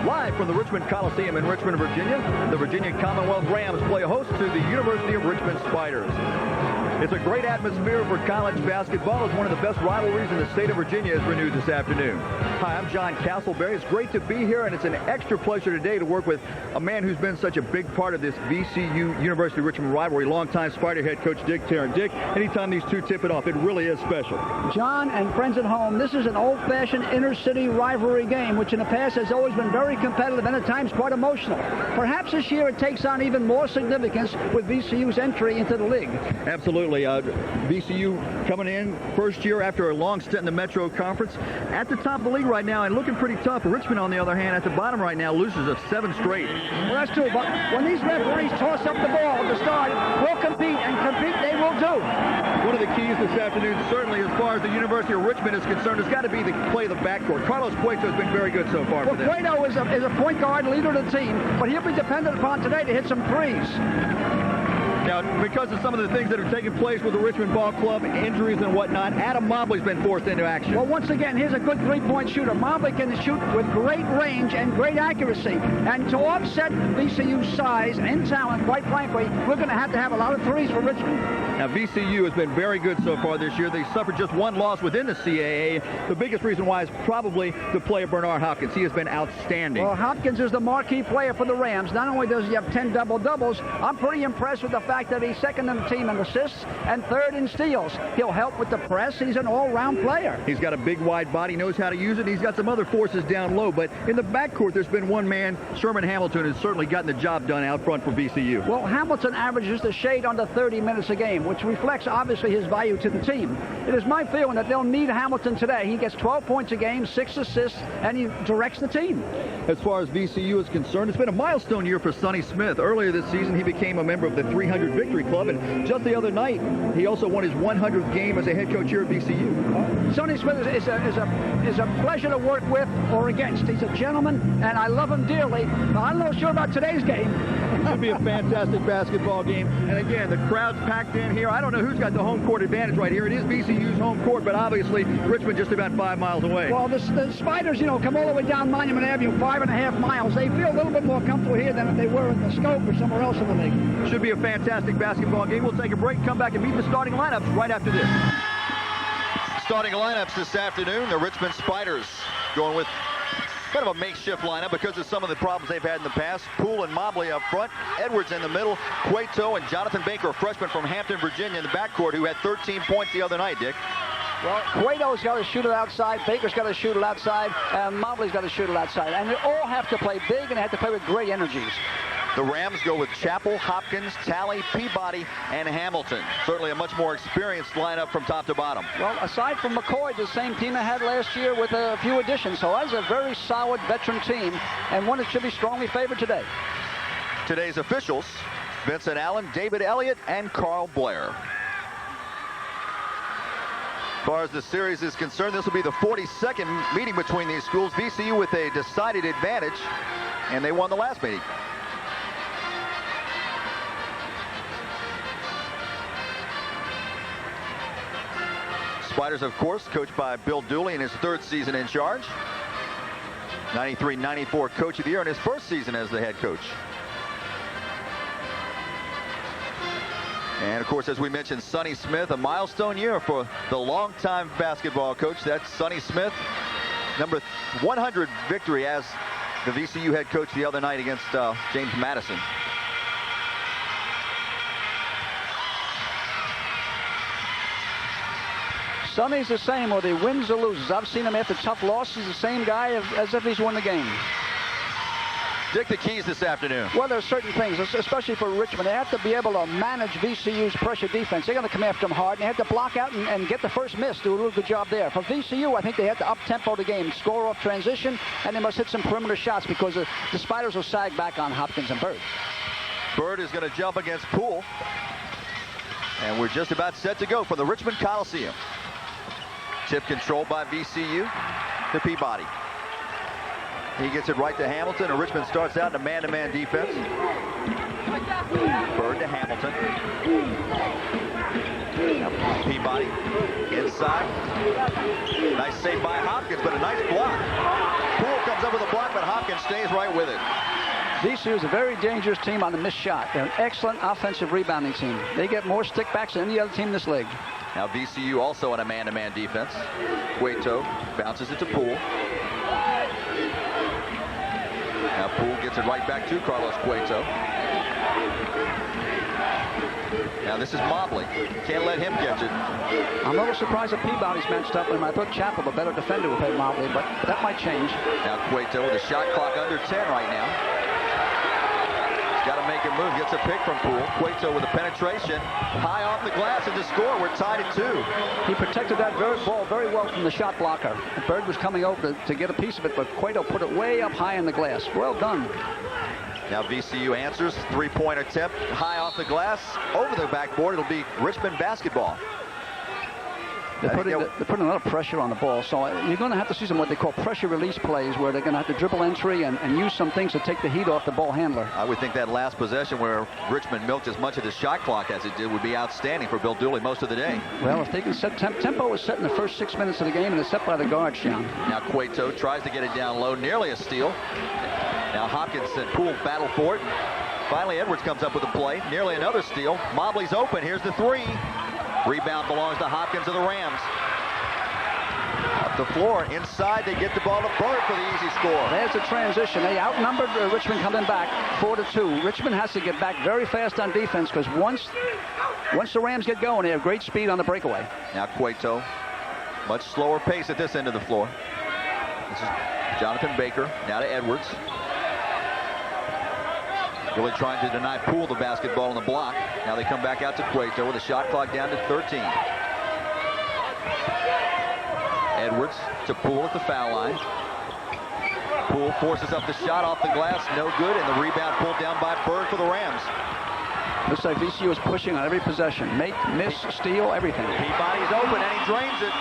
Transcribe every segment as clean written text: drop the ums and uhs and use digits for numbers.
Live from the Richmond Coliseum in Richmond, Virginia, the Virginia Commonwealth Rams play host to the University of Richmond Spiders. It's a great atmosphere for college basketball. It's one of the best rivalries in the state of Virginia is renewed this afternoon. Hi, I'm John Castleberry. It's great to be here, and it's an extra pleasure today to work with a man who's been such a big part of this VCU University of Richmond rivalry, longtime Spider head coach Dick Tarrant. Dick, anytime these two tip it off, it really is special. John and friends at home, this is an old-fashioned inner-city rivalry game, which in the past has always been very competitive and at times quite emotional. Perhaps this year it takes on even more significance with VCU's entry into the league. Absolutely. VCU coming in first year after a long stint in the Metro Conference. At the top of the league right now and looking pretty tough. Richmond, on the other hand, at the bottom right now, loses of 7 straight. Well, that's true, but when these referees toss up the ball at the start, we'll compete, and compete they will do. One of the keys this afternoon, certainly as far as the University of Richmond is concerned, has got to be the play of the backcourt. Carlos Cueto has been very good so far for them. Cueto is a point guard, leader of the team, but he'll be dependent upon today to hit some threes. Now, because of some of the things that have taken place with the Richmond Ball Club, injuries and whatnot, Adam Mobley's been forced into action. Well, once again, here's a good three-point shooter. Mobley can shoot with great range and great accuracy. And to offset VCU's size and talent, quite frankly, we're going to have a lot of threes for Richmond. Now, VCU has been very good so far this year. They suffered just one loss within the CAA. The biggest reason why is probably the play of Bernard Hopkins. He has been outstanding. Well, Hopkins is the marquee player for the Rams. Not only does he have 10 double-doubles, I'm pretty impressed with the fact that he's second in the team in assists and third in steals. He'll help with the press. He's an all-round player. He's got a big, wide body, knows how to use it, and he's got some other forces down low. But in the backcourt, there's been one man, Sherman Hamilton, has certainly gotten the job done out front for VCU. Well, Hamilton averages a shade under 30 minutes a game, which reflects, obviously, his value to the team. It is my feeling that they'll need Hamilton today. He gets 12 points a game, 6 assists, and he directs the team. As far as VCU is concerned, it's been a milestone year for Sonny Smith. Earlier this season, he became a member of the 300 Victory Club, and just the other night, he also won his 100th game as a head coach here at VCU. Sonny Smith is a pleasure to work with or against. He's a gentleman, and I love him dearly. But I'm not sure about today's game. It should be a fantastic basketball game. And again, the crowd's packed in here. I don't know who's got the home court advantage right here. It is VCU's home court, but obviously Richmond just about 5 miles away. Well, the Spiders, come all the way down Monument Avenue, 5.5 miles. They feel a little bit more comfortable here than if they were in the Scope or somewhere else in the league. Should be a fantastic basketball game. We'll take a break, come back and meet the starting lineups right after this. Starting lineups this afternoon, the Richmond Spiders going with kind of a makeshift lineup because of some of the problems they've had in the past. Poole and Mobley up front, Edwards in the middle, Cueto and Jonathan Baker, a freshman from Hampton, Virginia, in the backcourt who had 13 points the other night, Dick. Well, Cueto's got to shoot it outside, Baker's got to shoot it outside, and Mobley's got to shoot it outside. And they all have to play big, and they have to play with great energies. The Rams go with Chappell, Hopkins, Talley, Peabody, and Hamilton. Certainly a much more experienced lineup from top to bottom. Well, aside from McCoy, the same team they had last year with a few additions. So that's a very solid veteran team, and one that should be strongly favored today. Today's officials, Vincent Allen, David Elliott, and Carl Blair. As far as the series is concerned, this will be the 42nd meeting between these schools. VCU with a decided advantage, and they won the last meeting. Spiders, of course, coached by Bill Dooley in his 3rd season in charge. 93-94 Coach of the Year in his 1st season as the head coach. And, of course, as we mentioned, Sonny Smith, a milestone year for the longtime basketball coach. That's Sonny Smith, number 100 victory as the VCU head coach the other night against James Madison. Sonny's the same, whether he wins or loses. I've seen him after tough losses, the same guy as if he's won the game. Dick, the keys this afternoon. Well, there are certain things, especially for Richmond. They have to be able to manage VCU's pressure defense. They're going to come after them hard, and they have to block out and get the first miss, do a little good job there. For VCU, I think they have to up-tempo the game, score off transition, and they must hit some perimeter shots because the Spiders will sag back on Hopkins and Bird. Bird is going to jump against Poole. And we're just about set to go for the Richmond Coliseum. Tip controlled by VCU to Peabody. He gets it right to Hamilton, and Richmond starts out in a man-to-man defense. Bird to Hamilton. Now Peabody inside. Nice save by Hopkins, but a nice block. Poole comes up with a block, but Hopkins stays right with it. VCU is a very dangerous team on the missed shot. They're an excellent offensive rebounding team. They get more stickbacks than any other team in this league. Now VCU also on a man-to-man defense. Cueto bounces it to Poole. Now Poole gets it right back to Carlos Cueto. Now this is Mobley. Can't let him get it. I'm a little surprised that Peabody's matched up with him. I thought Chappell, the better defender, would play Mobley, but that might change. Now Cueto with a shot clock under 10 right now. He's got to make a move. Gets a pick from Poole. Cueto with a penetration. High off the glass and to score. We're tied at 2. He protected that ball very well from the shot blocker. Bird was coming over to get a piece of it, but Cueto put it way up high in the glass. Well done. Now VCU answers. Three-point attempt. High off the glass. Over the backboard. It'll be Richmond basketball. They're putting a lot of pressure on the ball, so you're going to have to see some what they call pressure release plays, where they're going to have to dribble entry and use some things to take the heat off the ball handler. I would think that last possession where Richmond milked as much of the shot clock as it did would be outstanding for Bill Dooley most of the day. Well, if they can set tempo was set in the first 6 minutes of the game, and it's set by the guards, Sean. Now Cueto tries to get it down low, nearly a steal. Now Hopkins and Poole battle for it. Finally, Edwards comes up with a play, nearly another steal. Mobley's open. Here's the three. Rebound belongs to Hopkins of the Rams. Up the floor, inside, they get the ball to Bird for the easy score. There's the transition. They outnumbered Richmond coming back 4-2. Richmond has to get back very fast on defense, because once the Rams get going, they have great speed on the breakaway. Now Cueto, much slower pace at this end of the floor. This is Jonathan Baker, now to Edwards. Really trying to deny Poole the basketball on the block. Now they come back out to Cueto with a shot clock down to 13. Edwards to Poole at the foul line. Poole forces up the shot off the glass, no good, and the rebound pulled down by Bird for the Rams. Looks like VCU is pushing on every possession. Make, miss, steal, everything. Peabody's open, and he drains it.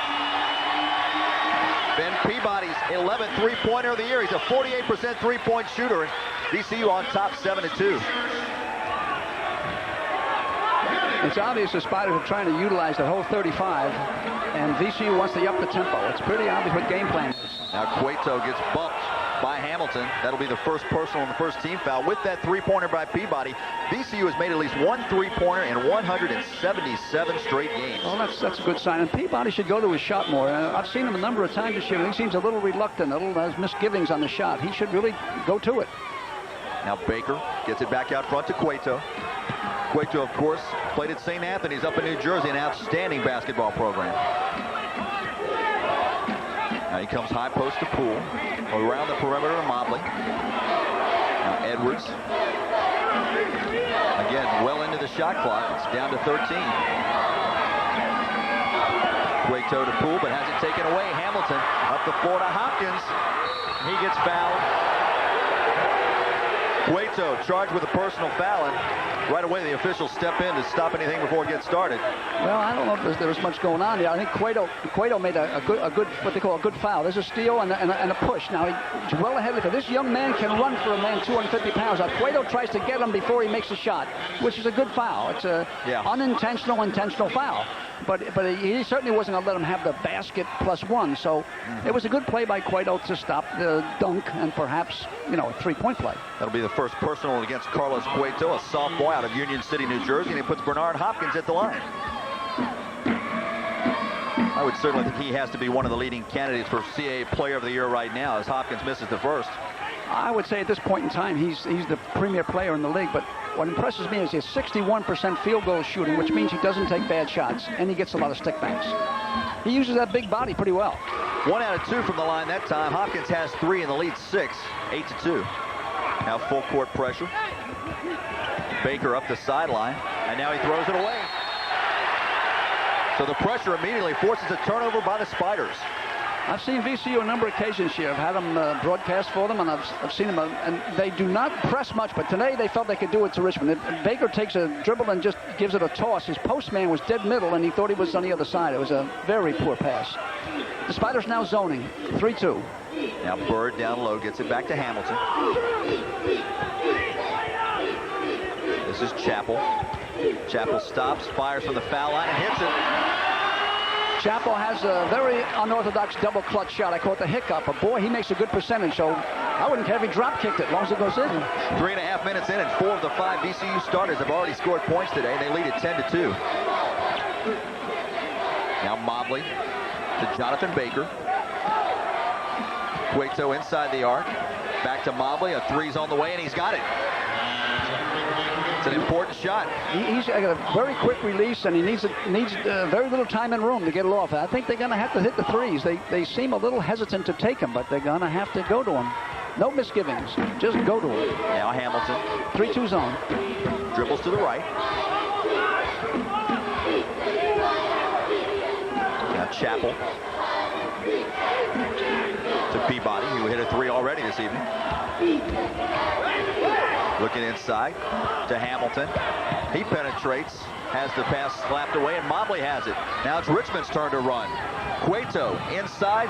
Ben Peabody's 11th three-pointer of the year. He's a 48% three-point shooter. VCU on top 7-2. It's obvious the Spiders are trying to utilize the whole 35, and VCU wants to up the tempo. It's pretty obvious what game plan is. Now Cueto gets bumped by Hamilton. That'll be the first personal and the first team foul. With that three-pointer by Peabody, VCU has made at least one three-pointer in 177 straight games. Well, that's a good sign. And Peabody should go to his shot more. I've seen him a number of times this year, and he seems a little reluctant, has misgivings on the shot. He should really go to it. Now Baker gets it back out front to Cueto. Cueto, of course, played at St. Anthony's up in New Jersey, an outstanding basketball program. Now he comes high post to Poole, around the perimeter to Mobley. Now Edwards, again, well into the shot clock. It's down to 13. Cueto to Poole, but has it taken away. Hamilton up the floor to Hopkins. He gets fouled. Cueto charged with a personal foul, and right away the officials step in to stop anything before it gets started. Well, I don't know if there was much going on there. I think Cueto made a good what they call a good foul. There's a steal and a push. Now he's well ahead of it. This young man can run for a man 250 pounds. Now Cueto tries to get him before he makes a shot, which is a good foul. It's a unintentional, intentional foul. But he certainly wasn't going to let him have the basket +1. So it was a good play by Cueto to stop the dunk and perhaps, a three-point play. That'll be the first personal against Carlos Cueto, a sophomore out of Union City, New Jersey, and he puts Bernard Hopkins at the line. I would certainly think he has to be one of the leading candidates for CAA Player of the Year right now, as Hopkins misses the first. I would say at this point in time, he's the premier player in the league, but what impresses me is his 61% field goal shooting, which means he doesn't take bad shots, and he gets a lot of stickbacks. He uses that big body pretty well. 1 out of 2 from the line that time. Hopkins has 3 in the lead 6, 8-2. Now full court pressure. Baker up the sideline, and now he throws it away. So the pressure immediately forces a turnover by the Spiders. I've seen VCU a number of occasions here. I've had them broadcast for them, and I've seen them, and they do not press much, but today they felt they could do it to Richmond. If Baker takes a dribble and just gives it a toss, his postman was dead middle, and he thought he was on the other side. It was a very poor pass. The Spiders now zoning, 3-2. Now Bird down low, gets it back to Hamilton. This is Chappell. Chappell stops, fires from the foul line, and hits it. Chappell has a very unorthodox double clutch shot. I call it the hiccup. But boy, he makes a good percentage. So I wouldn't care if he drop kicked it, as long as it goes in. 3.5 minutes in, and 4 of the 5 VCU starters have already scored points today. They lead it 10-2. Now Mobley to Jonathan Baker. Cueto inside the arc. Back to Mobley. A three's on the way, and he's got it. It's an important shot. He's got a very quick release, and he needs very little time and room to get it off. I think they're going to have to hit the threes. They seem a little hesitant to take them, but they're going to have to go to them. No misgivings. Just go to them. Now Hamilton. 3-2 zone. Dribbles to the right. Now Chappell. To Peabody, who hit a 3 already this evening. Looking inside to Hamilton. He penetrates, has the pass slapped away, and Mobley has it. Now it's Richmond's turn to run. Cueto inside.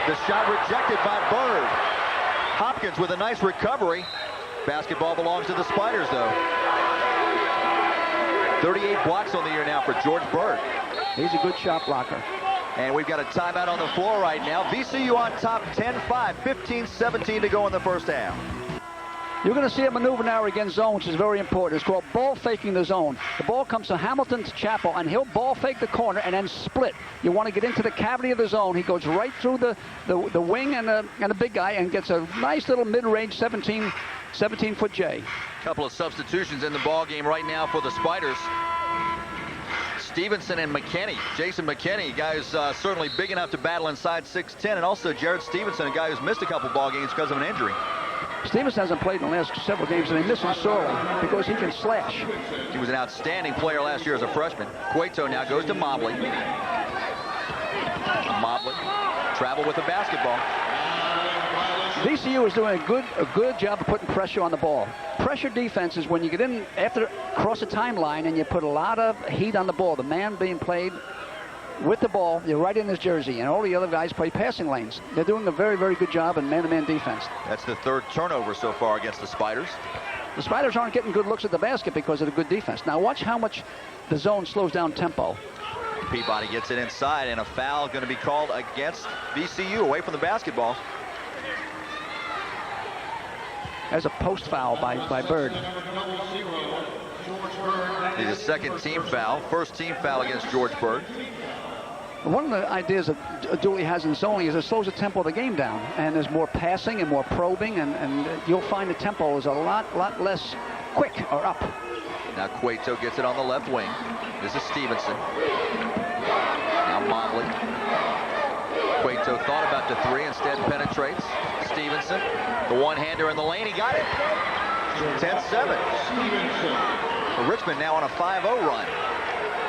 The shot rejected by Bird. Hopkins with a nice recovery. Basketball belongs to the Spiders, though. 38 blocks on the year now for George Bird. He's a good shot blocker. And we've got a timeout on the floor right now. VCU on top 10-5, 15-17 to go in the first half. You're going to see a maneuver now against zone, which is very important. It's called ball faking the zone. The ball comes to Hamilton to Chappell, and he'll ball fake the corner and then split. You want to get into the cavity of the zone. He goes right through the wing and the big guy and gets a nice little mid-range 17-foot J. Couple of substitutions in the ball game right now for the Spiders. Stevenson and McKinney. Jason McKinney, a guy who's certainly big enough to battle inside 6'10", and also Jared Stevenson, a guy who's missed a couple ball games because of an injury. Stevenson hasn't played in the last several games, and they miss him sorely because he can slash. He was an outstanding player last year as a freshman. Cueto now goes to Mobley. Mobley travel with the basketball. VCU is doing a good job of putting pressure on the ball. Pressure defense is when you get in after cross the timeline and you put a lot of heat on the ball. The man being played with the ball, you're right in his jersey, and all the other guys play passing lanes. They're doing a very, very good job in man-to-man defense. That's the 3rd turnover so far against the Spiders. The Spiders aren't getting good looks at the basket because of the good defense. Now watch how much the zone slows down tempo. Peabody gets it inside, and a foul going to be called against VCU away from the basketball. There's a post foul by Bird. He's a second team foul, first team foul against George Bird. One of the ideas that Dooley has in zoning is it slows the tempo of the game down, and there's more passing and more probing, and you'll find the tempo is a lot less quick or up. Now Cueto gets it on the left wing. This is Stevenson. Now Mobley. Cueto thought about the 3, instead penetrates. Stevenson, the one-hander in the lane, he got it. 10-7. Richmond now on a 5-0 run.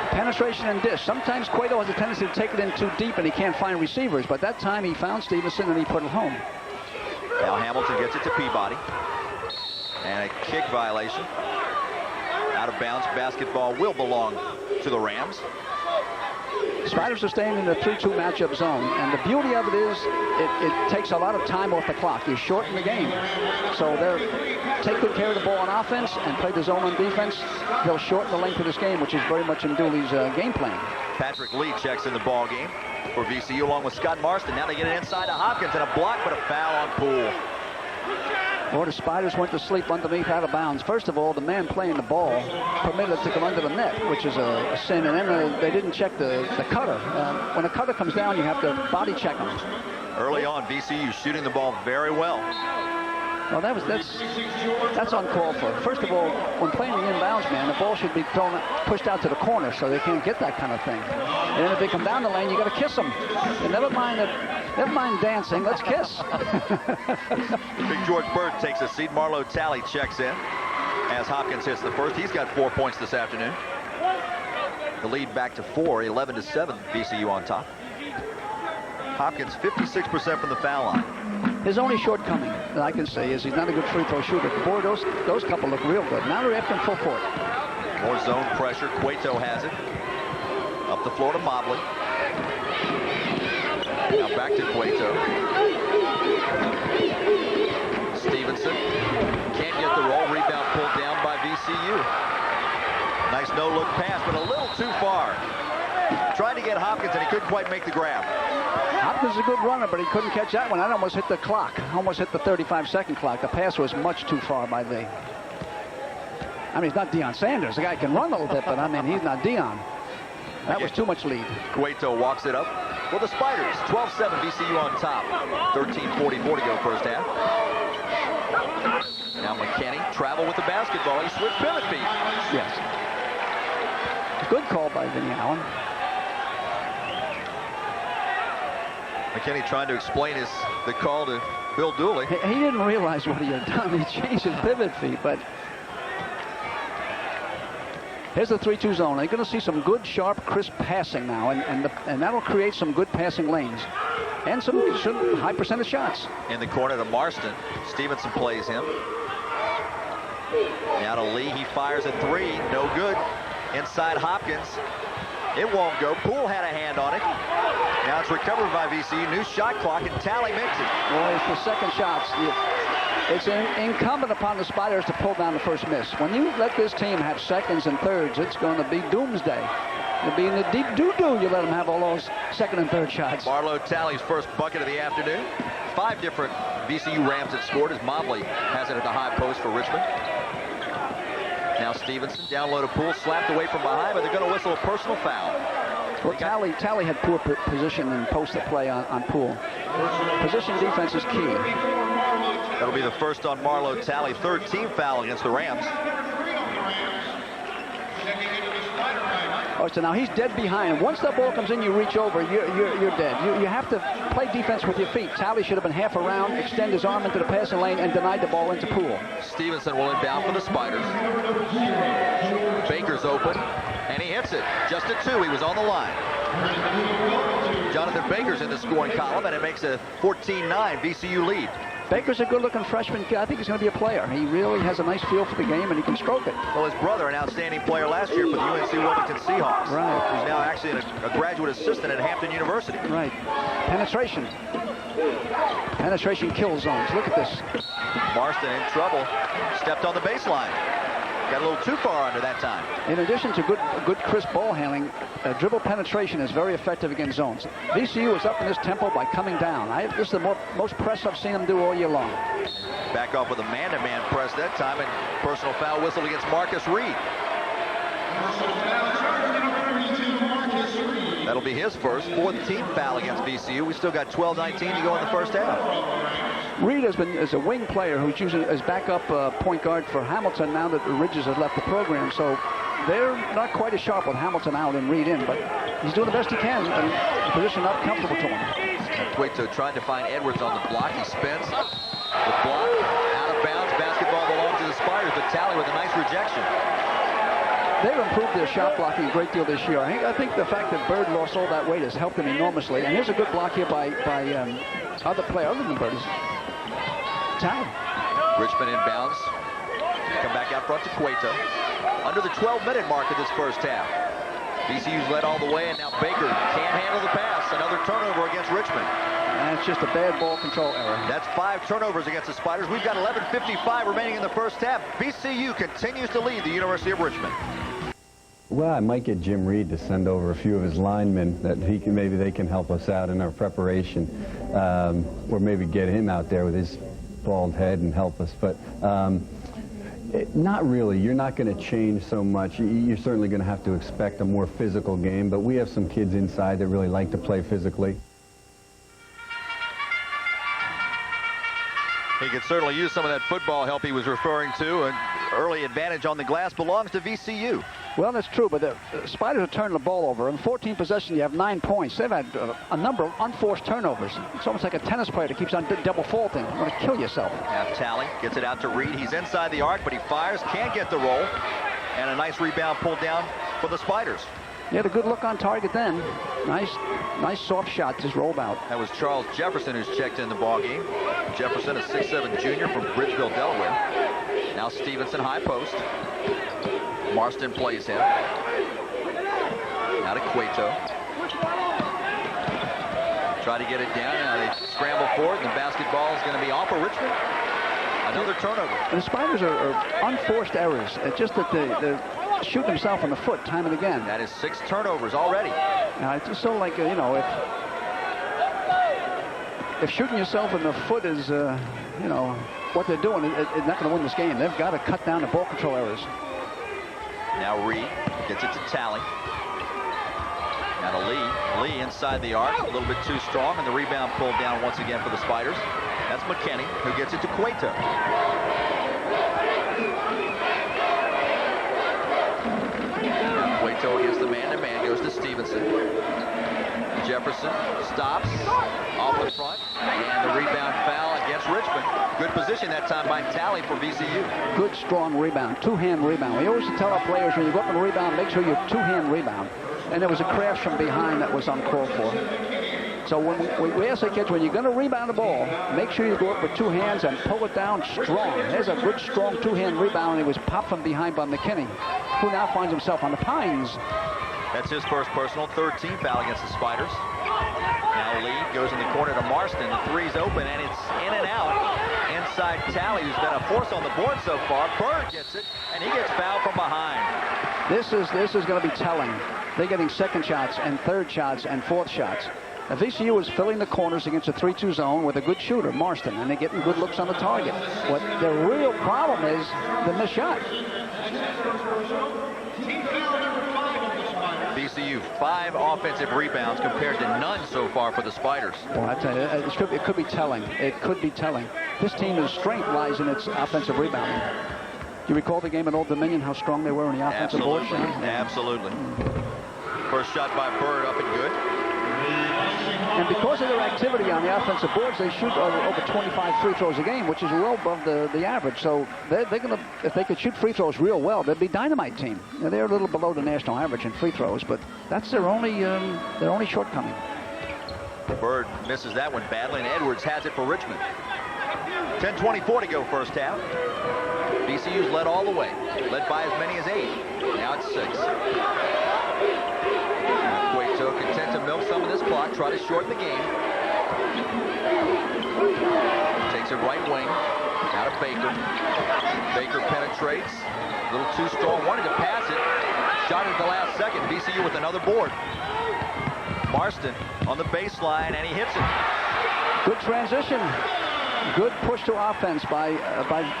Penetration and dish. Sometimes Cueto has a tendency to take it in too deep and he can't find receivers, but that time he found Stevenson and he put it home. Now Hamilton gets it to Peabody. And a kick violation. Out of bounds. Basketball will belong to the Rams. Spiders are staying in the 3-2 matchup zone, and the beauty of it is it takes a lot of time off the clock. You shorten the game. So they take good care of the ball on offense and play the zone on defense. They'll shorten the length of this game, which is very much in Dooley's game plan. Patrick Lee checks in the ball game for VCU along with Scott Marston. Now they get it inside to Hopkins, and a block, but a foul on Poole. Or the Spiders went to sleep underneath out of bounds. First of all, the man playing the ball permitted it to come under the net, which is a sin. And then they didn't check the cutter. When a cutter comes down, you have to body check him. Early on, VCU shooting the ball very well. Well, that's uncalled for. First of all, when playing the inbounds man, the ball should be pushed out to the corner so they can't get that kind of thing. And then if they come down the lane, you got to kiss them. And never mind dancing. Let's kiss. Big George Bird takes a seat. Marlo Talley checks in as Hopkins hits the first. He's got 4 points this afternoon. The lead back to 4, 11-7. VCU on top. Hopkins 56% from the foul line. His only shortcoming that I can say is he's not a good free throw shooter. Boy, those couple look real good. Now they're after him full court. More zone pressure. Cueto has it. Up the floor to Mobley. Now back to Cueto. Stevenson can't get the roll. Rebound pulled down by VCU. Nice no-look pass, but a little too far. Tried to get Hopkins, and he couldn't quite make the grab. Hopkins is a good runner, but he couldn't catch that one. That almost hit the clock. Almost hit the 35-second clock. The pass was much too far by V. I mean, he's not Deion Sanders. The guy can run a little bit, but I mean, he's not Deion. That was too much lead. Cueto walks it up. Well, the Spiders, 12-7, VCU on top. 13:44 to go first half. Now McKinney travel with the basketball. He switched pivot feet. Yes. Good call by Vinny Allen. McKinney trying to explain the call to Bill Dooley. He didn't realize what he had done. He changed his pivot feet, but here's the 3-2 zone. They're going to see some good, sharp, crisp passing now, and that'll create some good passing lanes and some high percentage shots. In the corner to Marston. Stevenson plays him. Now to Lee. He fires a three. No good. Inside Hopkins. It won't go. Poole had a hand on it. Now it's recovered by VCU. New shot clock, and Talley makes it. Boy, it's the second shots. It's incumbent upon the Spiders to pull down the first miss. When you let this team have seconds and thirds, it's going to be doomsday. It'll be in the deep doo-doo you let them have all those second and third shots. Marlowe Talley's first bucket of the afternoon. 5 different VCU Rams have scored as Mobley has it at the high post for Richmond. Now Stevenson down low to Poole, slapped away from behind, but they're going to whistle a personal foul. Well, Talley had poor position and post play on Poole. Position defense is key. That'll be the first on Marlowe Talley, 3rd team foul against the Rams. Oh, so now he's dead behind. Once that ball comes in, you reach over, you're dead. You have to play defense with your feet. Talley should have been half around, extend his arm into the passing lane, and denied the ball into Poole. Stevenson will inbound for the Spiders. Baker's open, and he hits it. Just a 2. He was on the line. Jonathan Baker's in the scoring column, and it makes a 14-9 VCU lead. Baker's a good-looking freshman kid. I think he's going to be a player. He really has a nice feel for the game, and he can stroke it. Well, his brother, an outstanding player last year for the UNC Wilmington Seahawks. Right. Who's now actually a graduate assistant at Hampton University. Right. Penetration. Penetration kill zones. Look at this. Marston in trouble. Stepped on the baseline. Got a little too far under that time. In addition to good crisp ball handling, dribble penetration is very effective against zones. VCU is up in this tempo by coming down. This is the most press I've seen them do all year long. Back off with a man-to-man press that time, and personal foul whistled against Marcus Reed. That'll be his first, 4th team foul against VCU. We still got 12-19 to go in the first half. Reed is a wing player who's using as backup point guard for Hamilton now that Ridges has left the program. So they're not quite as sharp with Hamilton out and Reed in, but he's doing the best he can, and the position not comfortable to him. Cueto trying to find Edwards on the block. He spins. The block out of bounds. Basketball belongs to the Spiders, but Talley with a nice rejection. They've improved their shot blocking a great deal this year. I think the fact that Bird lost all that weight has helped them enormously. And here's a good block here by other player other than Bird. Talley. Richmond inbounds. Come back out front to Cueto. Under the 12-minute mark of this first half. VCU's led all the way, and now Baker can't handle the pass. Another turnover against Richmond. And it's just a bad ball control error. That's 5 turnovers against the Spiders. We've got 11:55 remaining in the first half. VCU continues to lead the University of Richmond. Well, I might get Jim Reed to send over a few of his linemen that maybe they can help us out in our preparation, or maybe get him out there with his bald head and help us. But not really. You're not going to change so much. You're certainly going to have to expect a more physical game, but we have some kids inside that really like to play physically. He could certainly use some of that football help he was referring to. An early advantage on the glass belongs to VCU. Well, that's true, but the Spiders are turning the ball over. In 14 possessions, you have 9 points. They've had a number of unforced turnovers. It's almost like a tennis player that keeps on double faulting. You want to kill yourself. Now Talley gets it out to Reed. He's inside the arc, but he fires, can't get the roll. And a nice rebound pulled down for the Spiders. He had a good look on target then. Nice soft shot, just rolled out. That was Charles Jefferson who's checked in the ball game. Jefferson, a 6'7" junior from Bridgeville, Delaware. Now Stevenson, high post. Marston plays him. Now to Cueto. Try to get it down. Now they scramble for it, and the basketball is going to be off of Richmond. Another turnover. And the Spiders are unforced errors. It's just that they shoot themselves in the foot time and again. That is 6 turnovers already. Now, it's just so like, you know, if shooting yourself in the foot is, you know, what they're doing, it's not going to win this game. They've got to cut down the ball control errors. Now Reed gets it to Talley. Now to Lee. Lee inside the arc, a little bit too strong, and the rebound pulled down once again for the Spiders. That's McKinney, who gets it to Cueto. Cueto against the man-to-man, goes to Stevenson. Jefferson stops off the front, and the rebound foul against Richmond. Good position that time by Talley for VCU. Good, strong rebound, two-hand rebound. We always tell our players, when you go up and rebound, make sure you two-hand rebound. And there was a crash from behind that was uncalled for. So when we ask the kids, when you're going to rebound the ball, make sure you go up with two hands and pull it down strong. There's a good, strong two-hand rebound, and it was popped from behind by McKinney, who now finds himself on the pines. That's his first personal, 13th foul against the Spiders. Now Lee goes in the corner to Marston. The three's open, and it's in and out. Inside Talley, who's been a force on the board so far. Bird gets it, and he gets fouled from behind. This is going to be telling. They're getting second shots and third shots and fourth shots. Now, VCU is filling the corners against a 3-2 zone with a good shooter, Marston, and they're getting good looks on the target. What the real problem is the missed shot. VCU, 5 offensive rebounds compared to none so far for the Spiders. Well, I tell you, it could be telling. It could be telling. This team's strength lies in its offensive rebounding. You recall the game at Old Dominion, how strong they were on the offensive board? Absolutely. First shot by Bird up and good. And because of their activity on the offensive boards, they shoot over 25 free throws a game, which is well above the average. So they're going to, if they could shoot free throws real well, they'd be a dynamite team. Now, they're a little below the national average in free throws, but that's their only shortcoming. Bird misses that one badly, and Edwards has it for Richmond. 10:24 to go first half. VCU's led all the way, led by as many as 8. Now it's 6. Cueto content to milk some of this clock, try to shorten the game. Takes it right wing, out of Baker. Baker penetrates, a little too strong, wanted to pass it. Shot at the last second, VCU with another board. Marston on the baseline, and he hits it. Good transition. Good push to offense by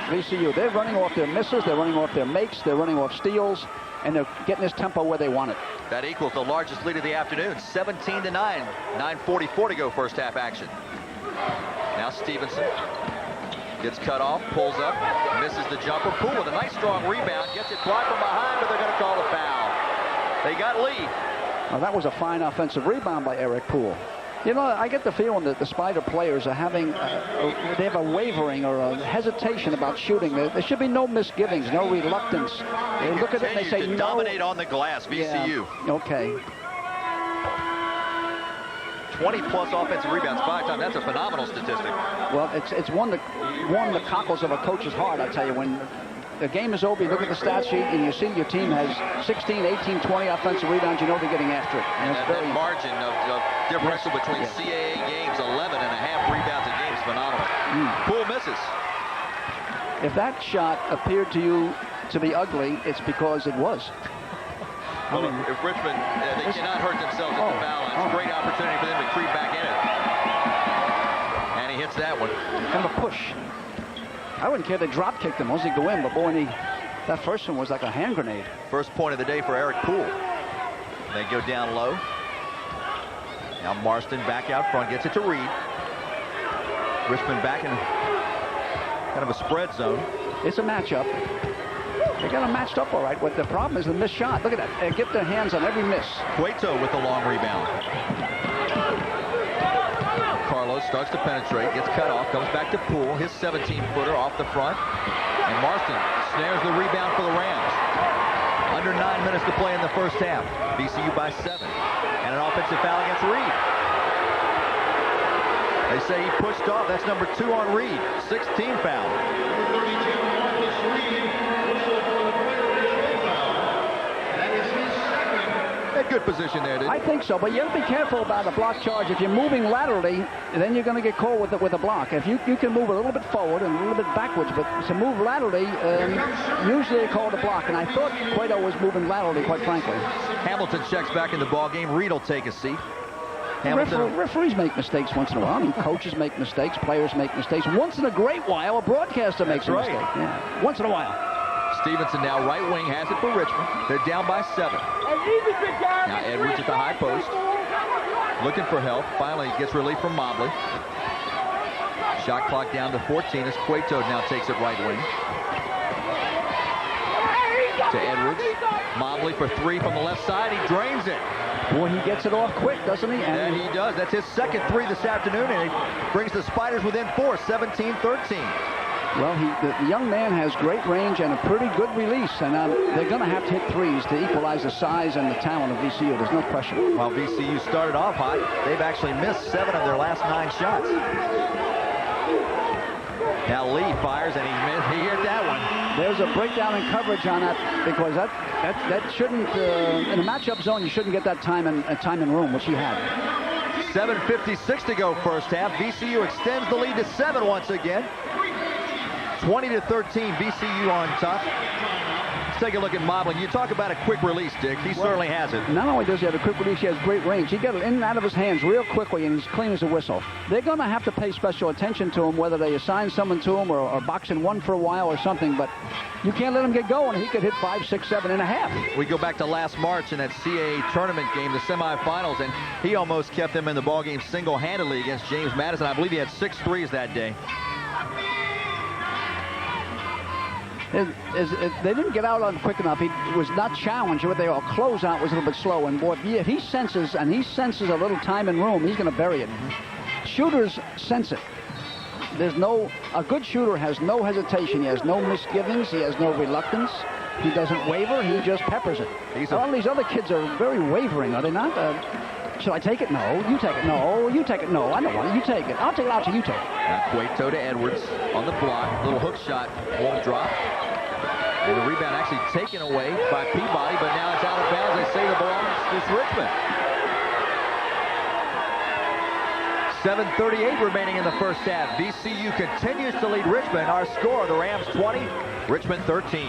VCU. They're running off their misses, they're running off their makes, they're running off steals, and they're getting this tempo where they want it. That equals the largest lead of the afternoon, 17-9. 9:44 to go first half action. Now Stevenson gets cut off, pulls up, misses the jumper. Poole with a nice strong rebound, gets it blocked from behind, but they're going to call the foul. They got Lee. Well, that was a fine offensive rebound by Eric Poole. You know, I get the feeling that the Spider players are having, they have a wavering or a hesitation about shooting. There should be no misgivings, no reluctance. They look at it and they say, to dominate on the glass, VCU. Yeah, okay. 20-plus offensive rebounds 5 times. That's a phenomenal statistic. Well, it's one that warms the cockles of a coach's heart, I tell you. When the game is over, you look at the stat sheet, and you see your team has 16, 18, 20 offensive rebounds. You know they're getting after it. And that margin of differential between CAA games, 11 and a half rebounds a game is phenomenal. Poole misses. If that shot appeared to you to be ugly, it's because it was. Well, if Richmond, they cannot hurt themselves at the foul line. It's a great opportunity for them to creep back in it. And he hits that one. And the push. I wouldn't care if they drop kicked him once he go in, but boy, that first one was like a hand grenade. First point of the day for Eric Poole. They go down low. Now Marston back out front, gets it to Reed. Richmond back in kind of a spread zone. It's a matchup. They got them matched up all right. What the problem is the missed shot. Look at that. They get their hands on every miss. Cueto with the long rebound. Carlos starts to penetrate, gets cut off, comes back to Poole, his 17-footer off the front. And Marston snares the rebound for the Rams. Under 9 minutes to play in the first half. VCU by 7. And an offensive foul against Reed. They say he pushed off. That's number 2 on Reed. 16 foul. Had good good position there, didn't he? I think so, but you have to be careful about a block charge. If you're moving laterally, then you're going to get caught with a block. If you can move a little bit forward and a little bit backwards, but to move laterally, usually they call it a block. And I thought Cueto was moving laterally, quite frankly. Hamilton checks back in the ball game. Reed will take a seat. Referees make mistakes once in a while. I mean, coaches make mistakes, players make mistakes. Once in a great while, a broadcaster makes a mistake. Yeah. Once in a while. Stevenson now right wing has it for Richmond. They're down by 7. Now Edwards at the high post. Looking for help. Finally gets relief from Mobley. Shot clock down to 14 as Cueto now takes it right wing. To Edwards. Mobley for 3 from the left side. He drains it. Boy, he gets it off quick, doesn't he? And he does. That's his second 3 this afternoon, and he brings the Spiders within 4, 17-13. Well, the young man has great range and a pretty good release, and they're going to have to hit threes to equalize the size and the talent of VCU. There's no question. While VCU started off hot, they've actually missed 7 of their last 9 shots. Now Lee fires, and he hit that one. There's a breakdown in coverage on that, because that shouldn't, in a matchup zone, you shouldn't get that time and room, which he had. 7:56 to go first half. VCU extends the lead to 7 once again. 20-13, VCU on top. Let's take a look at Mobley. You talk about a quick release, Dick. He certainly has it. Not only does he have a quick release, he has great range. He got it in and out of his hands real quickly, and he's clean as a whistle. They're going to have to pay special attention to him, whether they assign someone to him or box in one for a while or something, but you can't let him get going. He could hit 5, 6, 7 and a half. We go back to last March in that CAA tournament game, the semifinals, and he almost kept them in the ballgame single-handedly against James Madison. I believe he had 6 threes that day. They didn't get out on quick enough. He was not challenged. What they all closeout was a little bit slow. And boy, if he senses a little time and room, he's going to bury it. Shooters sense it. A good shooter has no hesitation. He has no misgivings. He has no reluctance. He doesn't waver. He just peppers it. A lot of these other kids are very wavering, are they not? Should I take it? No. You take it. No. You take it. No. I don't want it. You take it. I'll take it out till you take it. Now Cueto to Edwards on the block. Little hook shot won't drop. And the rebound actually taken away by Peabody, but now it's out of bounds. They say the belongs to Richmond. 7:38 remaining in the first half. VCU continues to lead Richmond. Our score, the Rams 20, Richmond 13.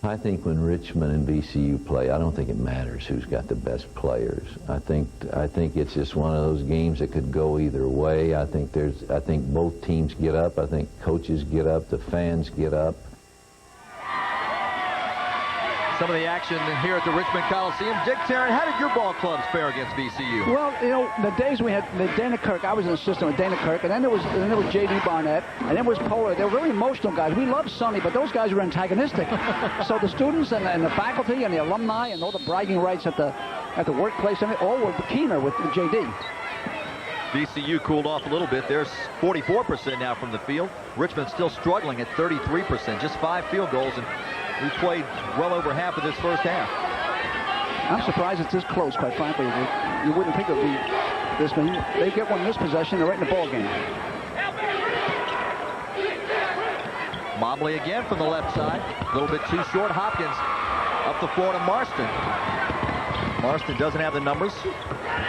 I think when Richmond and VCU play, I don't think it matters who's got the best players. I think it's just one of those games that could go either way. I think both teams get up. I think coaches get up. The fans get up. Some of the action here at the Richmond Coliseum. Dick Tarrant, how did your ball clubs fare against VCU? Well, you know, the days we had Dana Kirk, I was in the system with Dana Kirk, and then there was J.D. Barnett, and then was Polar. They were very emotional guys. We loved Sonny, but those guys were antagonistic. So the students and the faculty and the alumni and all the bragging rights at the workplace, and all were keener with J.D. VCU cooled off a little bit. There's 44% now from the field. Richmond still struggling at 33%, just 5 field goals, and we played well over half of this first half. I'm surprised it's this close, quite frankly. You wouldn't think it would be this many. They get one in this possession, they're right in the ball game. Mobley again from the left side. A little bit too short. Hopkins up the floor to Marston. Marston doesn't have the numbers.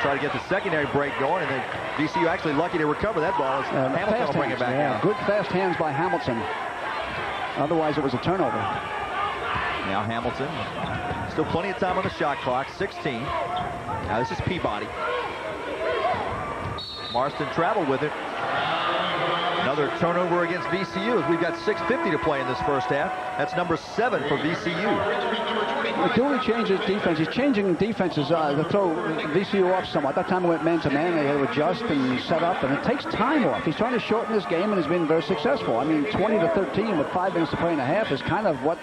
Try to get the secondary break going, and then VCU actually lucky to recover that ball. Hamilton will bring it back down. Good fast hands by Hamilton. Otherwise, it was a turnover. Now Hamilton. Still plenty of time on the shot clock. 16. Now this is Peabody. Marston traveled with it. Another turnover against VCU as we've got 6:50 to play in this first half. That's number 7 for VCU. Dooley changes defense. He's changing defenses to throw VCU off somewhat. That time we went man-to-man. They had to adjust and set up, and it takes time off. He's trying to shorten this game, and has been very successful. I mean, 20-13 with 5 minutes to play and a half is kind of what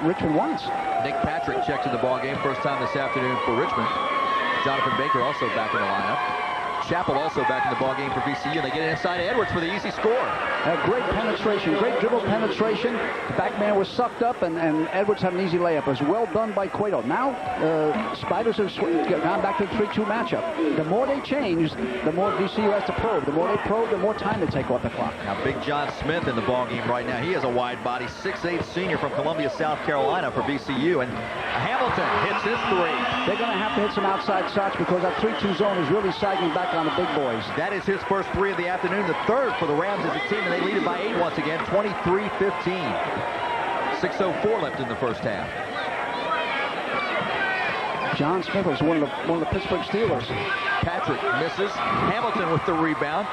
Richmond wants. Nick Patrick checks in the ball game. First time this afternoon for Richmond. Jonathan Baker also back in the lineup. Chappell also back in the ballgame for VCU. They get it inside Edwards for the easy score. Great penetration, great dribble penetration. The back man was sucked up, and Edwards had an easy layup. It was well done by Cueto. Now, Spiders have gone back to the 3-2 matchup. The more they change, the more VCU has to probe. The more they probe, the more time they take off the clock. Now, Big John Smith in the ballgame right now. He has a wide body, 6'8" senior from Columbia, South Carolina for VCU. And Hamilton hits his three. They're going to have to hit some outside shots because that 3-2 zone is really sagging back on the big boys. That is his first three of the afternoon, the third for the Rams as a team, and they lead it by 8 once again, 23-15. 6:04 left in the first half. John Smith was one of the Pittsburgh Steelers. Patrick misses. Hamilton with the rebound.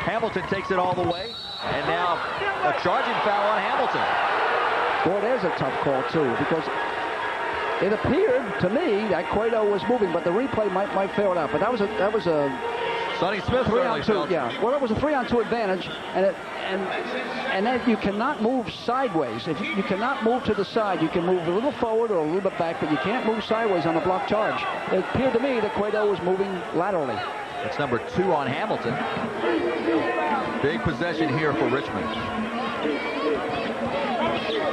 Hamilton takes it all the way, and now a charging foul on Hamilton. Boy, there's a tough call too, because it appeared to me that Cueto was moving, but the replay might fail it out. But that was a Sonny Smith 3-on-2. Yeah, well, it was a 3-on-2 advantage, and then you cannot move sideways. If you cannot move to the side, you can move a little forward or a little bit back, but you can't move sideways on a block charge. It appeared to me that Cueto was moving laterally. That's number 2 on Hamilton. Big possession here for Richmond.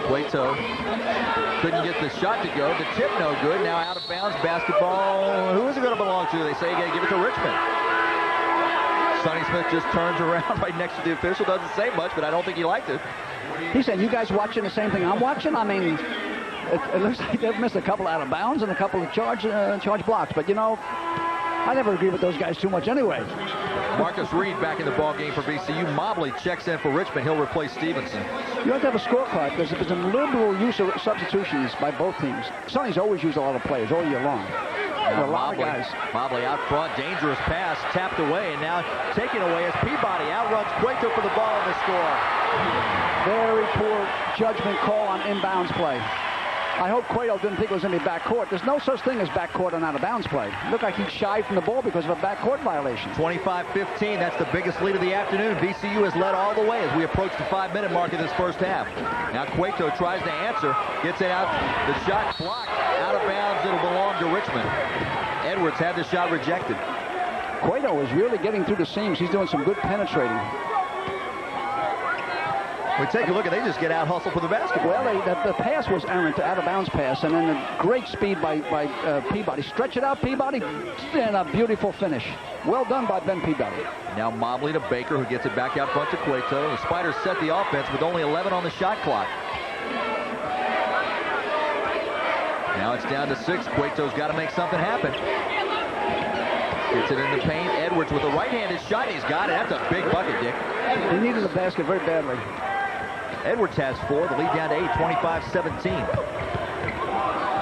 Cueto couldn't get the shot to go. The tip no good. Now out of bounds basketball. Who is it going to belong to? They say you got to give it to Richmond. Sonny Smith just turns around right next to the official. Doesn't say much, but I don't think he liked it. He said, "You guys watching the same thing I'm watching?" I mean, it looks like they've missed a couple out of bounds and a couple of charge blocks. But, you know, I never agree with those guys too much anyway. Marcus Reed back in the ball game for VCU. Mobley checks in for Richmond. He'll replace Stevenson. You have to have a scorecard because there's a liberal use of substitutions by both teams. Sonny's always used a lot of players all year long. A lot of guys. Mobley out front, dangerous pass, tapped away, and now taken away as Peabody outruns Cueto for the ball on the score. Very poor judgment call on inbounds play. I hope Cueto didn't think it was going to be backcourt. There's no such thing as backcourt on out-of-bounds play. Looked like he shied from the ball because of a backcourt violation. 25-15, that's the biggest lead of the afternoon. VCU has led all the way as we approach the 5-minute mark of this first half. Now Cueto tries to answer, gets it out, the shot blocked, out of bounds, it'll belong to Richmond. Edwards had the shot rejected. Cueto is really getting through the seams. He's doing some good penetrating. We take a look, and they just get out hustled for the basketball. Well, the pass was errant, out-of-bounds pass, and then a great speed by Peabody. Stretch it out, Peabody, and a beautiful finish. Well done by Ben Peabody. Now Mobley to Baker, who gets it back out front to Cueto. The Spiders set the offense with only 11 on the shot clock. Now it's down to 6. Cueto's got to make something happen. Gets it in the paint. Edwards with a right-handed shot. He's got it. That's a big bucket, Dick. He needed the basket very badly. Edwards has 4. The lead down to 8, 25-17.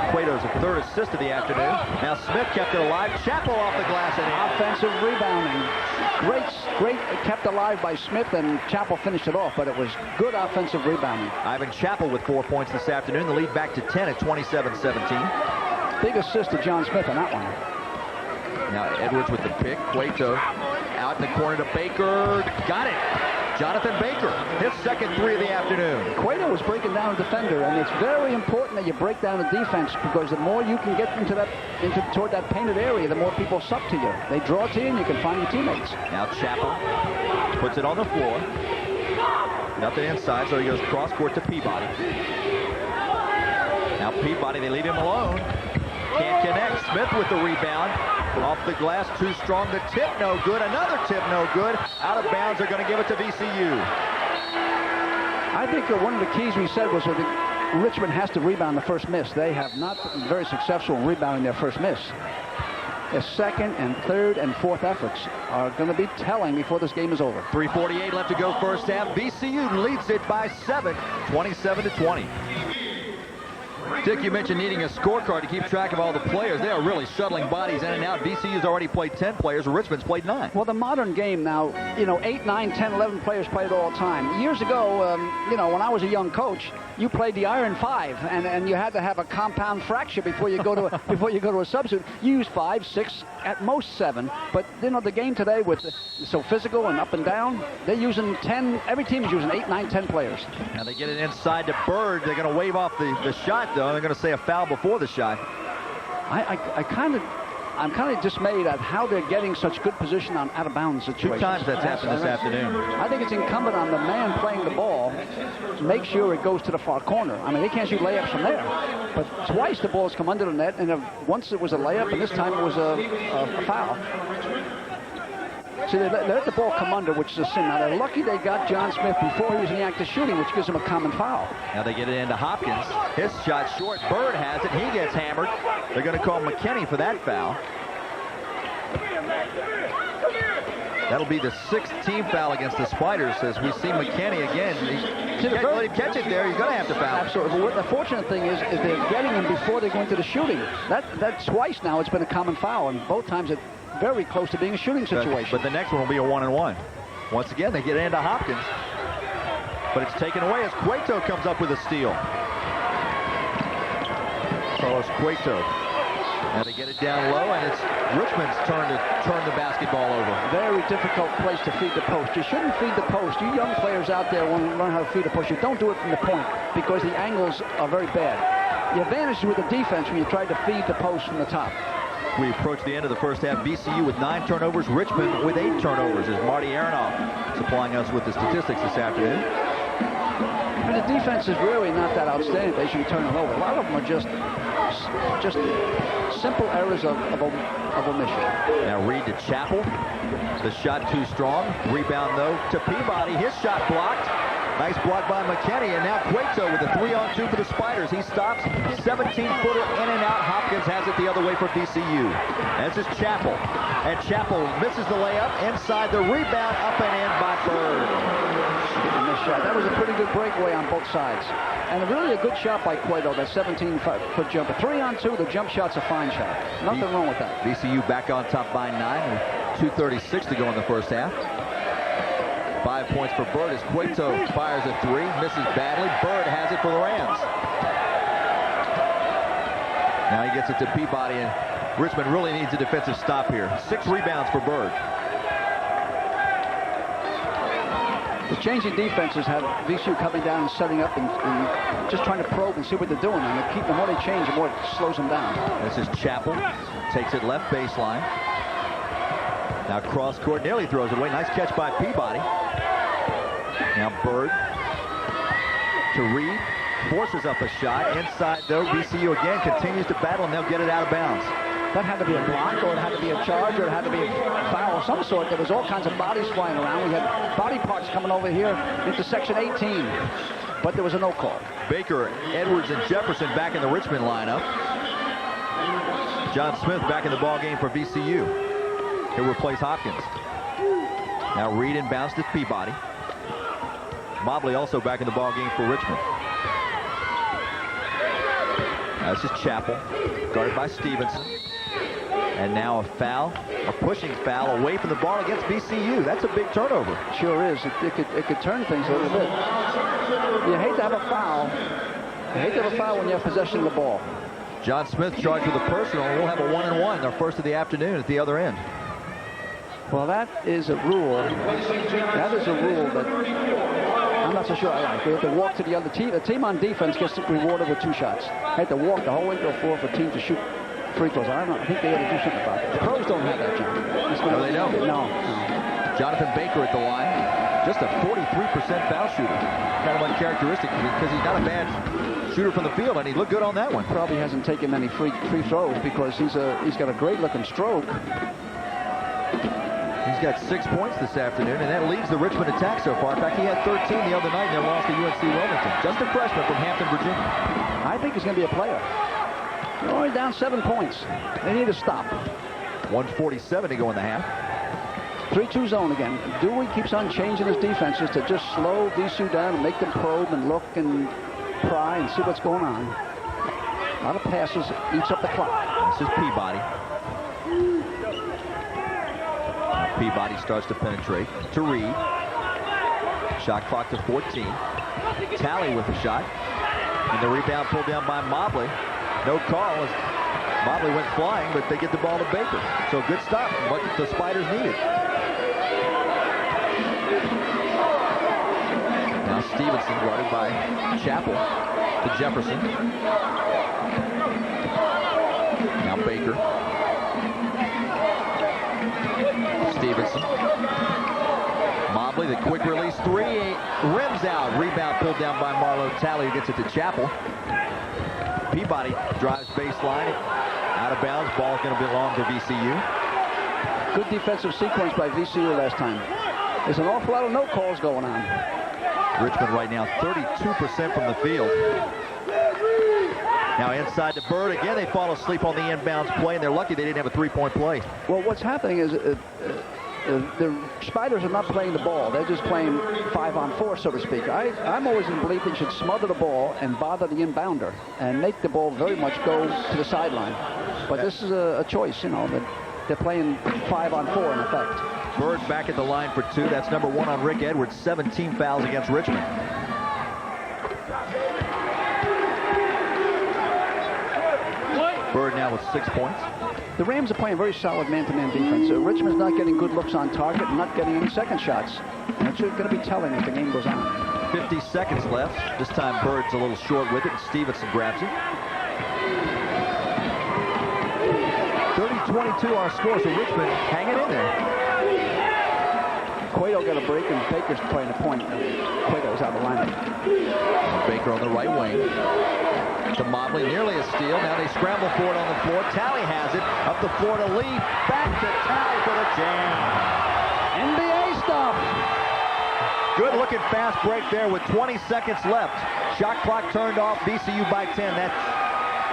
Cueto's a third assist of the afternoon. Now Smith kept it alive. Chappell off the glass and in. Offensive rebounding. Great kept alive by Smith, and Chappell finished it off, but it was good offensive rebounding. Ivan Chappell with 4 points this afternoon. The lead back to 10 at 27-17. Big assist to John Smith on that one. Now Edwards with the pick. Cueto out in the corner to Baker. Got it. Jonathan Baker, his second 3 of the afternoon. Cueto was breaking down a defender, and it's very important that you break down the defense, because the more you can get toward that painted area, the more people suck to you. They draw to you, and you can find your teammates. Now Chappell puts it on the floor. Nothing inside, so he goes cross court to Peabody. Now Peabody, they leave him alone. Can't connect. Smith with the rebound. Off the glass, too strong. The tip, no good. Another tip, no good. Out of bounds, they're going to give it to VCU. I think that one of the keys we said was that Richmond has to rebound the first miss. They have not been very successful in rebounding their first miss. Their second and third and fourth efforts are going to be telling before this game is over. 3:48 left to go first half. VCU leads it by 7, 27-20. Dick, you mentioned needing a scorecard to keep track of all the players. They are really shuttling bodies in and out. VCU's already played 10 players. Richmond's played 9. Well, the modern game now, 8, 9, 10, 11 players play it all the time. Years ago, when I was a young coach, you played the Iron 5, and you had to have a compound fracture before you go to a substitute. You use 5, 6, at most 7. But the game today with so physical and up and down, they're using 10. Every team is using 8, 9, 10 players. Now they get it inside to Bird. They're going to wave off the shot, though. They're going to say a foul before the shot. I kind of I'm kind of dismayed at how they're getting such good position on out-of-bounds situations. 2 times that's happened this afternoon. I think it's incumbent on the man playing the ball to make sure it goes to the far corner. I mean, they can't shoot layups from there. But twice the ball's come under the net, and once it was a layup, and this time it was a foul. See, they let the ball come under, which is a sin. Now, they're lucky they got John Smith before he was in the act of shooting, which gives him a common foul. Now they get it into Hopkins. His shot short. Bird has it. He gets hammered. They're going to call McKinney for that foul. That'll be the 6th team foul against the Spiders as we see McKinney again. Let him catch it there. He's going to have to foul. Absolutely. But the fortunate thing is they're getting him before they go into the shooting. That twice now it's been a common foul, and both times it's very close to being a shooting situation. But the next one will be a 1-and-1. Once again, they get it into Hopkins. But it's taken away as Cueto comes up with a steal. Carlos Cueto. Now they get it down low, and it's Richmond's turn to turn the basketball over. Very difficult place to feed the post. You shouldn't feed the post. You young players out there want to learn how to feed the post. You don't do it from the point because the angles are very bad. The advantage is with the defense when you try to feed the post from the top. We approach the end of the first half. VCU with 9 turnovers. Richmond with 8 turnovers as Marty Aronoff supplying us with the statistics this afternoon. I mean, the defense is really not that outstanding. They should be turning over. A lot of them are just simple errors of omission. Now Reed to Chappell. The shot too strong. Rebound, though, to Peabody. His shot blocked. Nice block by McKinney, and now Cueto with a 3-on-2 for the Spiders. He stops, 17-footer in and out. Hopkins has it the other way for VCU. This is Chappell, and Chappell misses the layup inside the rebound, up and in by Bird. Shot. That was a pretty good breakaway on both sides, and really a good shot by Cueto. That 17-foot jumper, 3-on-2. The jump shot's a fine shot. Nothing wrong with that. VCU back on top by 9, with 2:36 to go in the first half. 5 points for Bird as Cueto fires a 3, misses badly. Bird has it for the Rams. Now he gets it to Peabody, and Richmond really needs a defensive stop here. 6 rebounds for Bird. The changing defenses have VCU coming down and setting up and just trying to probe and see what they're doing. And the more they change, the more it slows them down. This is Chappell. Takes it left baseline. Now cross court, nearly throws it away. Nice catch by Peabody. Now Bird to Reed. Forces up a shot. Inside, though, VCU again continues to battle, and they'll get it out of bounds. That had to be a block, or it had to be a charge, or it had to be a foul of some sort. There was all kinds of bodies flying around. We had body parts coming over here into section 18, but there was a no call. Baker, Edwards, and Jefferson back in the Richmond lineup. John Smith back in the ball game for VCU. He'll replace Hopkins. Now Reed inbounds to Peabody. Mobley also back in the ball game for Richmond. Now this is Chappell, guarded by Stevenson. And now a foul, a pushing foul away from the ball against VCU. That's a big turnover. Sure is. It could turn things a little bit. You hate to have a foul. You hate to have a foul when you have possession of the ball. John Smith charged with a personal, and we'll have a 1-and-1, their first of the afternoon at the other end. Well, that is a rule. That is a rule that I'm not so sure I like. We have to walk to the other team. The team on defense gets rewarded with 2 shots. They have to walk the whole way to a floor for a team to shoot free throws. I don't know. I think they ought to do something about it. The pros don't have that, John. No, they don't. No. Jonathan Baker at the line. Just a 43% foul shooter. Kind of uncharacteristic because he's not a bad shooter from the field, and he looked good on that one. Probably hasn't taken many free throws because he's got a great-looking stroke. He's got 6 points this afternoon, and that leads the Richmond attack so far. In fact, he had 13 the other night in their loss to UNC Wilmington. Just a freshman from Hampton, Virginia. I think he's going to be a player. They're only down 7 points. They need to stop. 1:47 to go in the half. 3-2 zone again. Dewey keeps on changing his defenses to just slow VCU down and make them probe and look and pry and see what's going on. A lot of passes, eats up the clock. This is Peabody. Peabody starts to penetrate to Reed. Shot clock to 14. Talley with a shot. And the rebound pulled down by Mobley. No call as Mobley went flying, but they get the ball to Baker. So good stop, what the Spiders needed. Now Stevenson guarded by Chappell to Jefferson. Now Baker. Stevenson. Mobley, the quick release three, rims out. Rebound pulled down by Marlo Talley, who gets it to Chappell. Peabody drives baseline, out of bounds. Ball's going to belong to VCU. Good defensive sequence by VCU last time. There's an awful lot of no calls going on. Richmond right now 32% from the field. Now inside to Bird. Again, they fall asleep on the inbounds play, and they're lucky they didn't have a three-point play. Well, what's happening is the Spiders are not playing the ball. They're just playing 5-on-4, so to speak. I'm always in belief they should smother the ball and bother the inbounder and make the ball very much go to the sideline. But this is a choice, you know, that they're playing 5-on-4 in effect. Bird back at the line for two. That's number 1 on Rick Edwards. 17 fouls against Richmond. Bird now with 6 points. The Rams are playing very solid man-to-man defense. Richmond's not getting good looks on target and not getting any second shots. And it's going to be telling as the game goes on. 50 seconds left. This time Bird's a little short with it, and Stevenson grabs it. 30-22 our score, so Richmond hanging in there. Cueto got a break, and Baker's playing a point. Cueto's out of the lineup. Baker on the right wing. To Mobley, nearly a steal. Now they scramble for it on the floor. Talley has it. Up the floor to Lee. Back to Talley for the jam. NBA stuff. Good looking fast break there with 20 seconds left. Shot clock turned off. VCU by 10. That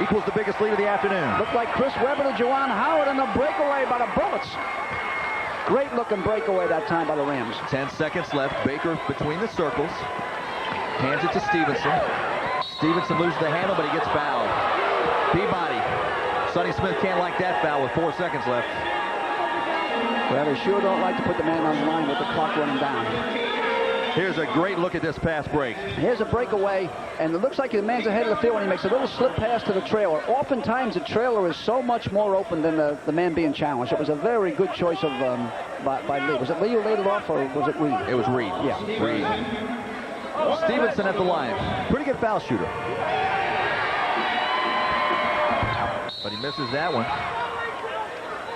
equals the biggest lead of the afternoon. Looked like Chris Webber to Juwan Howard and the breakaway by the Bullets. Great looking breakaway that time by the Rams. 10 seconds left. Baker between the circles. Hands it to Stevenson. Stevenson loses the handle, but he gets fouled. Peabody. Sonny Smith can't like that foul with 4 seconds left. Well, they sure don't like to put the man on the line with the clock running down. Here's a great look at this pass break. Here's a breakaway, and it looks like the man's ahead of the field when he makes a little slip pass to the trailer. Oftentimes, the trailer is so much more open than the man being challenged. It was a very good choice of by Lee. Was it Lee who laid it off, or was it Reed? It was Reed. Yeah. Reed. Stevenson at the line. Pretty good foul shooter. But he misses that one.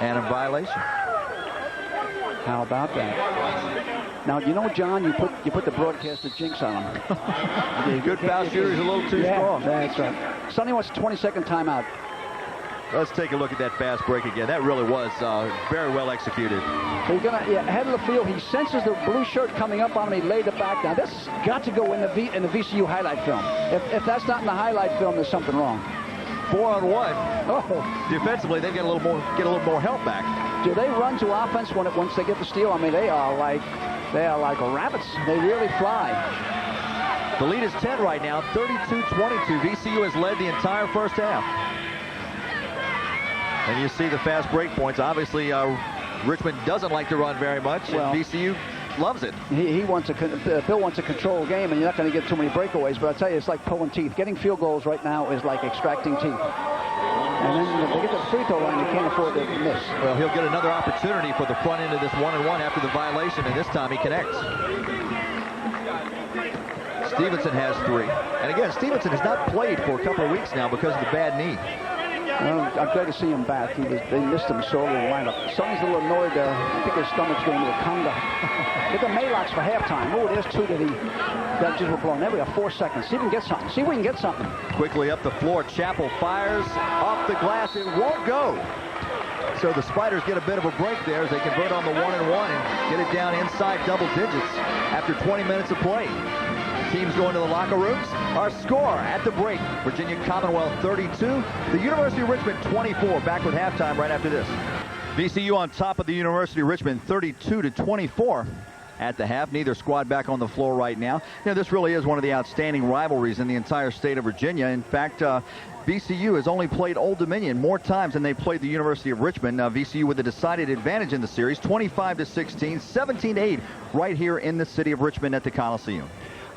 And a violation. How about that? Now, you know, John, you put the broadcaster jinx on him. Good foul shooter is a little too strong. That's right. Sonny wants a 20-second timeout. Let's take a look at that fast break again. That really was very well executed. He's gonna ahead of the field. He senses the blue shirt coming up on him. He laid it back down. This has got to go in the VCU highlight film. If that's not in the highlight film, there's something wrong. 4-on-1. Oh. Defensively, they get a little more help back. Do they run to offense once they get the steal? I mean, they are like rabbits. They really fly. The lead is 10 right now, 32-22. VCU has led the entire first half. And you see the fast break points. Obviously, Richmond doesn't like to run very much, and VCU loves it. Bill wants a controlled game, and you're not going to get too many breakaways. But I tell you, it's like pulling teeth. Getting field goals right now is like extracting teeth. And then if they get to the free throw line, you can't afford to miss. Well, he'll get another opportunity for the front end of this 1-and-1 after the violation, and this time he connects. Stevenson has 3. And again, Stevenson has not played for a couple of weeks now because of the bad knee. Well, I'm glad to see him back. They missed him sorely in the lineup. Sonny's a little annoyed. I think his stomach's going to a conga. Get the Maylocks for halftime. Oh, there's 2 that just were blown. There we have 4 seconds. See if we can get something. See if we can get something. Quickly up the floor. Chappell fires off the glass. It won't go. So the Spiders get a bit of a break there as they convert on the 1-and-1 and get it down inside double digits after 20 minutes of play. Teams going to the locker rooms. Our score at the break: Virginia Commonwealth 32, the University of Richmond 24. Back with halftime right after this. VCU on top of the University of Richmond 32-24 at the half. Neither squad back on the floor right now. You know, this really is one of the outstanding rivalries in the entire state of Virginia. In fact, VCU has only played Old Dominion more times than they played the University of Richmond. VCU with a decided advantage in the series, 25-16, 17-8 right here in the city of Richmond at the Coliseum.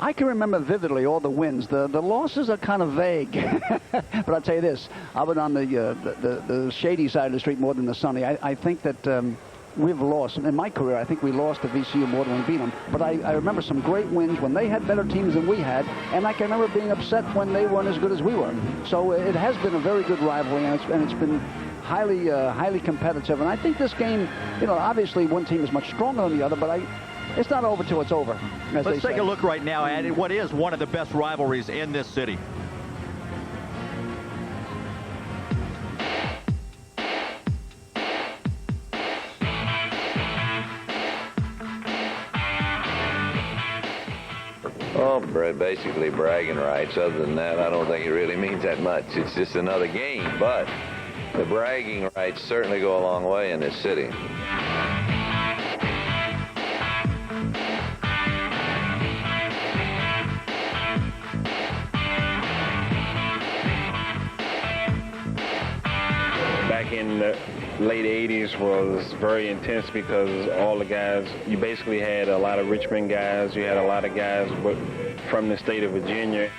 I can remember vividly all the wins. The losses are kind of vague. But I'll tell you this. I've been on the shady side of the street more than the sunny. I think that we've lost. In my career, I think we lost to VCU more than we beat them. But I remember some great wins when they had better teams than we had. And I can remember being upset when they weren't as good as we were. So it has been a very good rivalry, and it's been highly competitive. And I think this game, you know, obviously one team is much stronger than the other, but it's not over till it's over. Let's take a look right now at what is one of the best rivalries in this city. Oh, basically bragging rights. Other than that, I don't think it really means that much. It's just another game, but the bragging rights certainly go a long way in this city. Back in the late 80s was very intense because all the guys, you basically had a lot of Richmond guys, you had a lot of guys from the state of Virginia.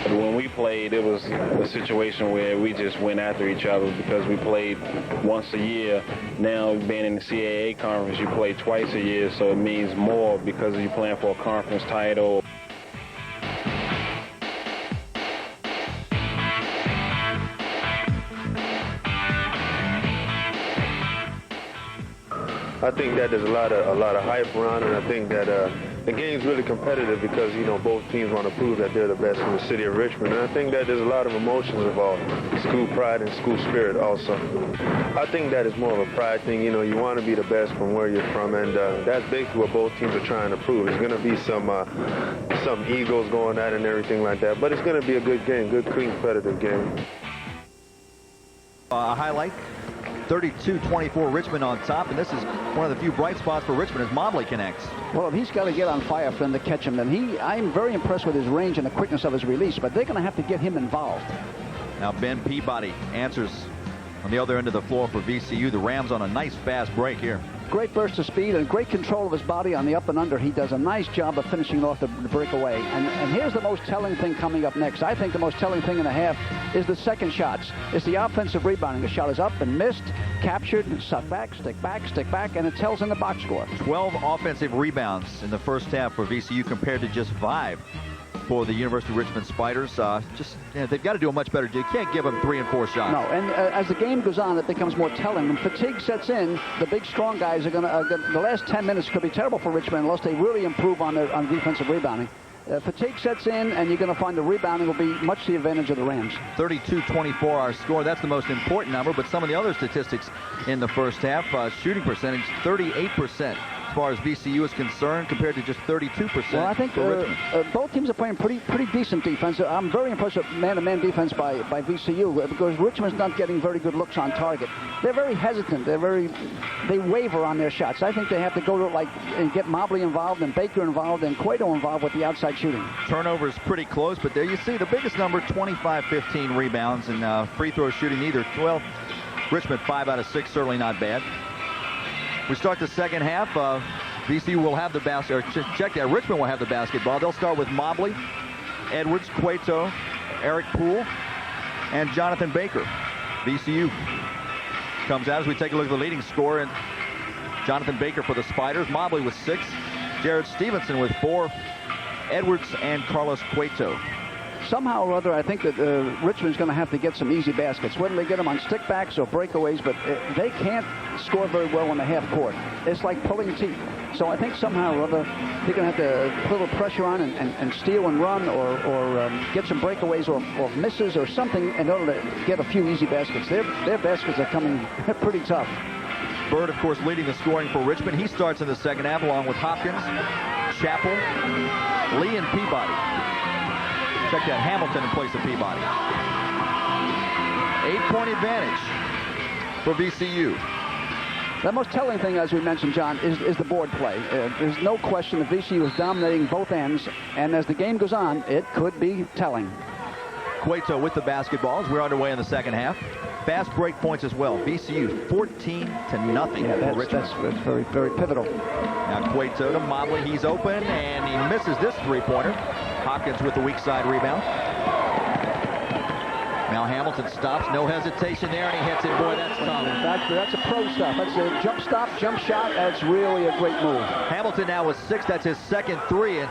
When we played, it was a situation where we just went after each other because we played once a year. Now, being in the CAA conference, you play twice a year, so it means more because you're playing for a conference title. I think that there's a lot of hype around it. I think that the game's really competitive because, you know, both teams want to prove that they're the best in the city of Richmond. And I think that there's a lot of emotions involved, school pride and school spirit also. I think that is more of a pride thing. You know, you want to be the best from where you're from, and that's basically what both teams are trying to prove. There's going to be some egos going at it and everything like that, but it's going to be a good game, good, clean, competitive game. A highlight. 32-24 Richmond on top, and this is one of the few bright spots for Richmond as Mobley connects. Well, if he's got to get on fire for them to catch him, then I'm very impressed with his range and the quickness of his release, but they're going to have to get him involved. Now Ben Peabody answers on the other end of the floor for VCU. The Rams on a nice fast break here. Great burst of speed and great control of his body on the up and under. He does a nice job of finishing off the breakaway. And here's the most telling thing coming up next. I think the most telling thing in the half is the second shots. It's the offensive rebounding. The shot is up and missed, captured, suck back, stick back, and it tells in the box score. 12 offensive rebounds in the first half for VCU compared to just 5 for the University of Richmond Spiders. They've got to do a much better job. You can't give them 3 and 4 shots. No, and as the game goes on, it becomes more telling. When fatigue sets in, the big, strong guys are going to. The last 10 minutes could be terrible for Richmond unless they really improve on defensive rebounding. Fatigue sets in, and you're going to find the rebounding will be much the advantage of the Rams. 32-24 our score. That's the most important number, but some of the other statistics in the first half, shooting percentage, 38%. As far as VCU is concerned, compared to just 32%. Well, I think both teams are playing pretty decent defense. I'm very impressed with man-to-man defense by VCU because Richmond's not getting very good looks on target. They're very hesitant. They waver on their shots. I think they have to go to and get Mobley involved and Baker involved and Cueto involved with the outside shooting. Turnovers pretty close, but there you see the biggest number, 25-15 rebounds, and free throw shooting either 12. Richmond 5 out of 6, certainly not bad. We start the second half. VCU will have the basket. Check that. Richmond will have the basketball. They'll start with Mobley, Edwards, Cueto, Eric Poole, and Jonathan Baker. VCU comes out as we take a look at the leading scorer. And Jonathan Baker for the Spiders. Mobley with 6. Jared Stevenson with 4. Edwards and Carlos Cueto. Somehow or other, I think that Richmond's going to have to get some easy baskets. Whether they get them on stickbacks or breakaways, but they can't score very well on the half court. It's like pulling teeth. So I think somehow or other, they're going to have to put a little pressure on and steal and run or get some breakaways or misses or something in order to get a few easy baskets. Their baskets are coming pretty tough. Bird, of course, leading the scoring for Richmond. He starts in the second half along with Hopkins, Chappell, Lee, and Peabody. Check that, Hamilton in place of Peabody. 8-point advantage for VCU. The most telling thing, as we mentioned, John, is the board play. There's no question that VCU is dominating both ends, and as the game goes on, it could be telling. Cueto with the basketball as we're underway in the second half. Fast break points as well. VCU 14-0 Yeah, for Richmond. That's very, very pivotal. Now Cueto to Mobley. He's open, and he misses this three-pointer. Hopkins with the weak side rebound. Now Hamilton stops, no hesitation there, and he hits it. Boy, that's tough. That's a pro stuff. That's a jump stop, jump shot. That's really a great move. Hamilton now with 6. That's his second 3, and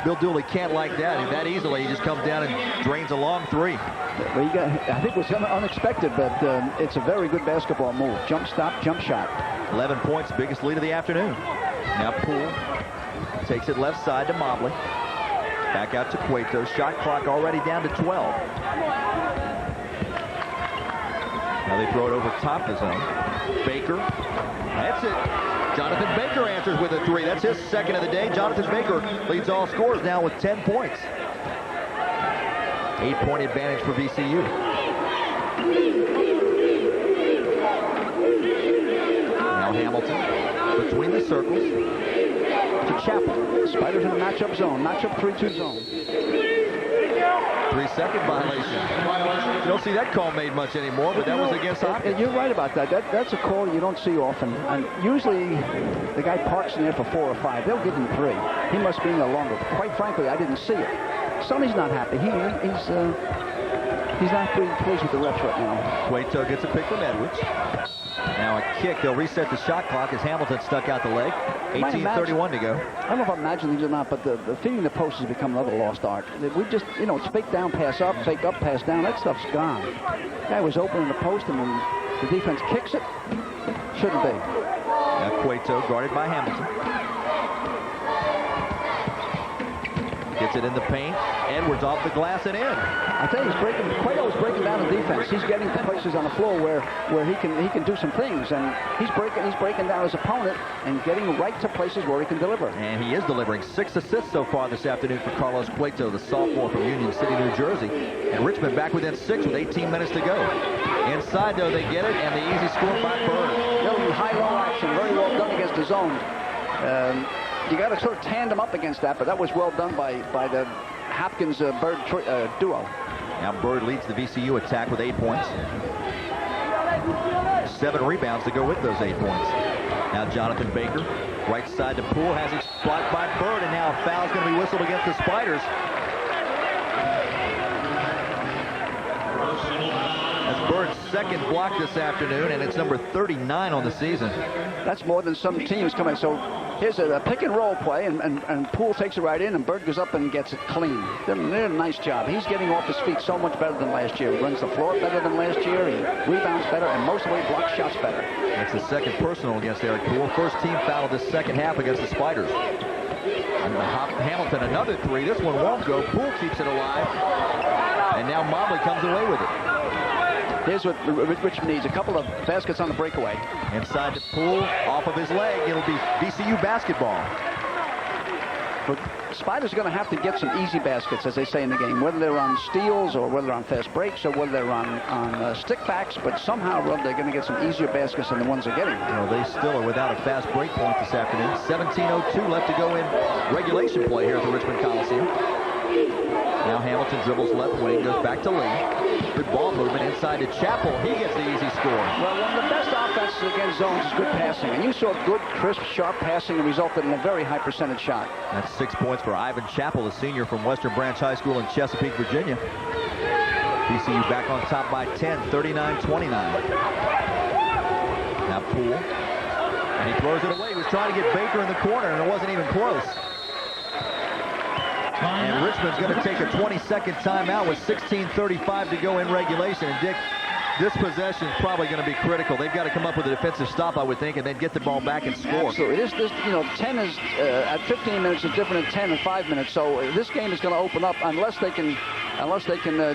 Bill Dooley can't like that easily. He just comes down and drains a long 3. Well, I think it was unexpected, but it's a very good basketball move. Jump stop, jump shot. 11 points, biggest lead of the afternoon. Now Poole takes it left side to Mobley. Back out to Cueto. Shot clock already down to 12. Now they throw it over top the zone. Baker. That's it. Jonathan Baker answers with a 3. That's his second of the day. Jonathan Baker leads all scorers now with 10 points. 8-point advantage for VCU. Now Hamilton between the circles to Chapel. Spiders in the matchup zone. Matchup 3-2 zone. 3-second violation. You don't see that call made much anymore, but that was against Hopkins. You're right about that. That's a call you don't see often. And usually the guy parks in there for 4 or 5. They'll give him 3. He must be in there longer. Quite frankly, I didn't see it. Sonny's not happy. He's not pleased with the refs right now. Cueto gets a pick from Edwards. Now a kick. They'll reset the shot clock as Hamilton stuck out the leg. 18:31 to go. I don't know if I'm imagining these or not, but the feeding the post has become another lost art. We just, it's fake down, pass up, fake up, pass down. That stuff's gone. Guy was open in the post, and when the defense kicks it, shouldn't be. Now Cueto guarded by Hamilton. Gets it in the paint. Edwards off the glass and in. I tell you, Cueto's breaking down the defense. He's getting to places on the floor where he can do some things, and he's breaking down his opponent and getting right to places where he can deliver. And he is delivering 6 assists so far this afternoon for Carlos Cueto, the sophomore from Union City, New Jersey. And Richmond back within 6 with 18 minutes to go. Inside, though, they get it, and the easy score by Bird. High-low action, very well done against the zone. You got to sort of tandem up against that, but that was well done by the Hopkins-Bird duo. Now Bird leads the VCU attack with 8 points. 7 rebounds to go with those 8 points. Now Jonathan Baker, right side to Poole, has it blocked by Bird, and now a foul is going to be whistled against the Spiders. That's Bird's second block this afternoon, and it's number 39 on the season. That's more than some teams come in. So here's a pick and roll play, and Poole takes it right in, and Bird goes up and gets it clean. They did a nice job. He's getting off his feet so much better than last year. He runs the floor better than last year. He rebounds better, and most of the way blocks shots better. That's the second personal against Eric Poole. First team foul of the second half against the Spiders. And Hamilton another 3. This one won't go. Poole keeps it alive, and now Mobley comes away with it. Here's what Richmond needs. A couple of baskets on the breakaway. Inside to Poole, off of his leg. It'll be VCU basketball. But Spiders are going to have to get some easy baskets, as they say in the game, whether they're on steals or whether they're on fast breaks or whether they're on stick backs, but somehow or other they're going to get some easier baskets than the ones they're getting. Well, they still are without a fast break point this afternoon. 17:02 left to go in regulation play here at the Richmond Coliseum. Now Hamilton dribbles left wing, goes back to Lee. Good ball movement inside to Chapel. He gets the easy score. Well, one of the best offenses against zones is good passing. And you saw good, crisp, sharp passing that resulted in a very high percentage shot. That's 6 points for Ivan Chapel, the senior from Western Branch High School in Chesapeake, Virginia. VCU back on top by 10, 39-29. Now Poole. And he throws it away. He was trying to get Baker in the corner, and it wasn't even close. And Richmond's going to take a 20-second timeout with 16:35 to go in regulation. And Dick, this possession is probably going to be critical. They've got to come up with a defensive stop, I would think, and then get the ball back and score. Absolutely. This 10 is at 15 minutes is different than 10 and 5 minutes. So this game is going to open up unless they can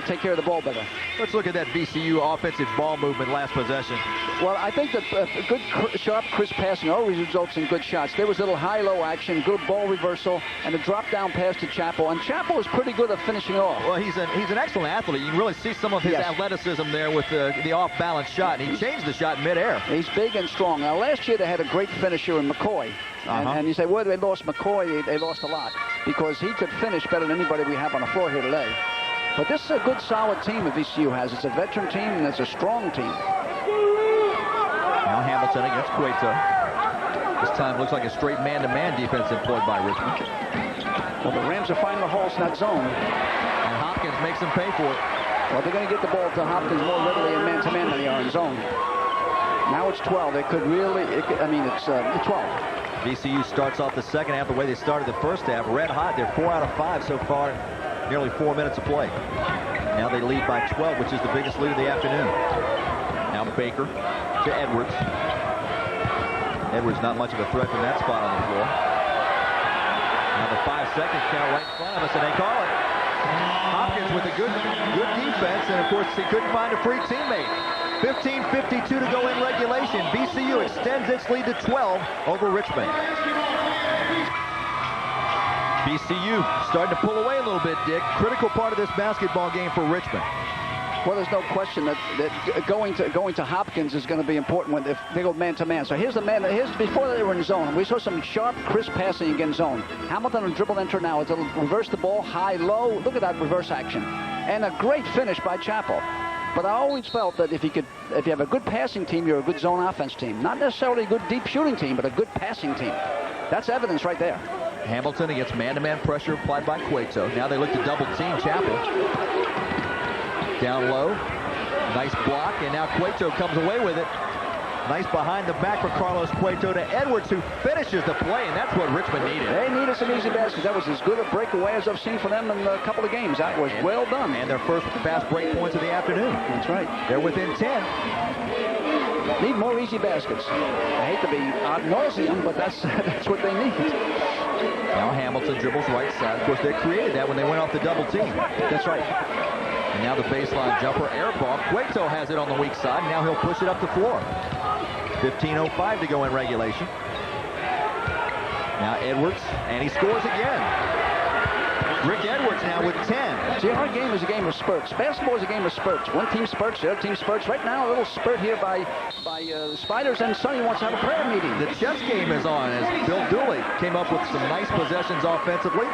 take care of the ball better. Let's look at that VCU offensive ball movement last possession. Well, I think that good, sharp, crisp passing always results in good shots. There was a little high-low action, good ball reversal, and a drop-down pass to Chapel. And Chapel is pretty good at finishing off. Well, he's an excellent athlete. You can really see some of his athleticism there with the off-balance shot. And he changed the shot midair. He's big and strong. Now, last year they had a great finisher in McCoy. And you say, well, they lost McCoy. They lost a lot because he could finish better than anybody we have on the floor here today. But this is a good, solid team that VCU has. It's a veteran team, and it's a strong team. Now Hamilton against Cueto. This time looks like a straight man-to-man defense employed by Richmond. Well, the Rams are finding the holes in that zone. And Hopkins makes them pay for it. Well, they're going to get the ball to Hopkins more readily in man-to-man than they are in zone. Now it's 12. It's 12. VCU starts off the second half the way they started the first half. Red hot. They're 4 out of 5 so far. Nearly 4 minutes of play. Now they lead by 12, which is the biggest lead of the afternoon. Now Baker to Edwards. Edwards not much of a threat from that spot on the floor. Now the 5-second count right in front of us, and they call it. Hopkins with a good defense, and of course he couldn't find a free teammate. 15:52 to go in regulation. VCU extends its lead to 12 over Richmond. VCU starting to pull away a little bit, Dick. Critical part of this basketball game for Richmond. Well, there's no question that going to Hopkins is going to be important when if they go man-to-man. So here's the man. Before they were in zone. We saw some sharp, crisp passing against zone. Hamilton on dribble enter now. It'll reverse the ball high-low. Look at that reverse action. And a great finish by Chappell. But I always felt that if you have a good passing team, you're a good zone offense team. Not necessarily a good deep shooting team, but a good passing team. That's evidence right there. Hamilton against man-to-man pressure applied by Cueto. Now they look to double team Chappell. Down low. Nice block, and now Cueto comes away with it. Nice behind the back for Carlos Cueto to Edwards, who finishes the play, and that's what Richmond needed. They needed some easy baskets. That was as good a breakaway as I've seen for them in a couple of games. That was well done. And their first fast break points of the afternoon. That's right. They're within 10. Need more easy baskets. I hate to be ad nauseum, but that's what they need. Now Hamilton dribbles right side. Of course, they created that when they went off the double team. That's right. And now the baseline jumper, air ball. Cueto has it on the weak side. Now he'll push it up the floor. 15:05 to go in regulation. Now Edwards, and he scores again. Rick Edwards now with 10. See, our game is a game of spurts. Basketball is a game of spurts. One team spurts, the other team spurts. Right now, a little spurt here by the Spiders, and Sonny wants to have a prayer meeting. The chess game is on as Bill Dooley came up with some nice possessions offensively.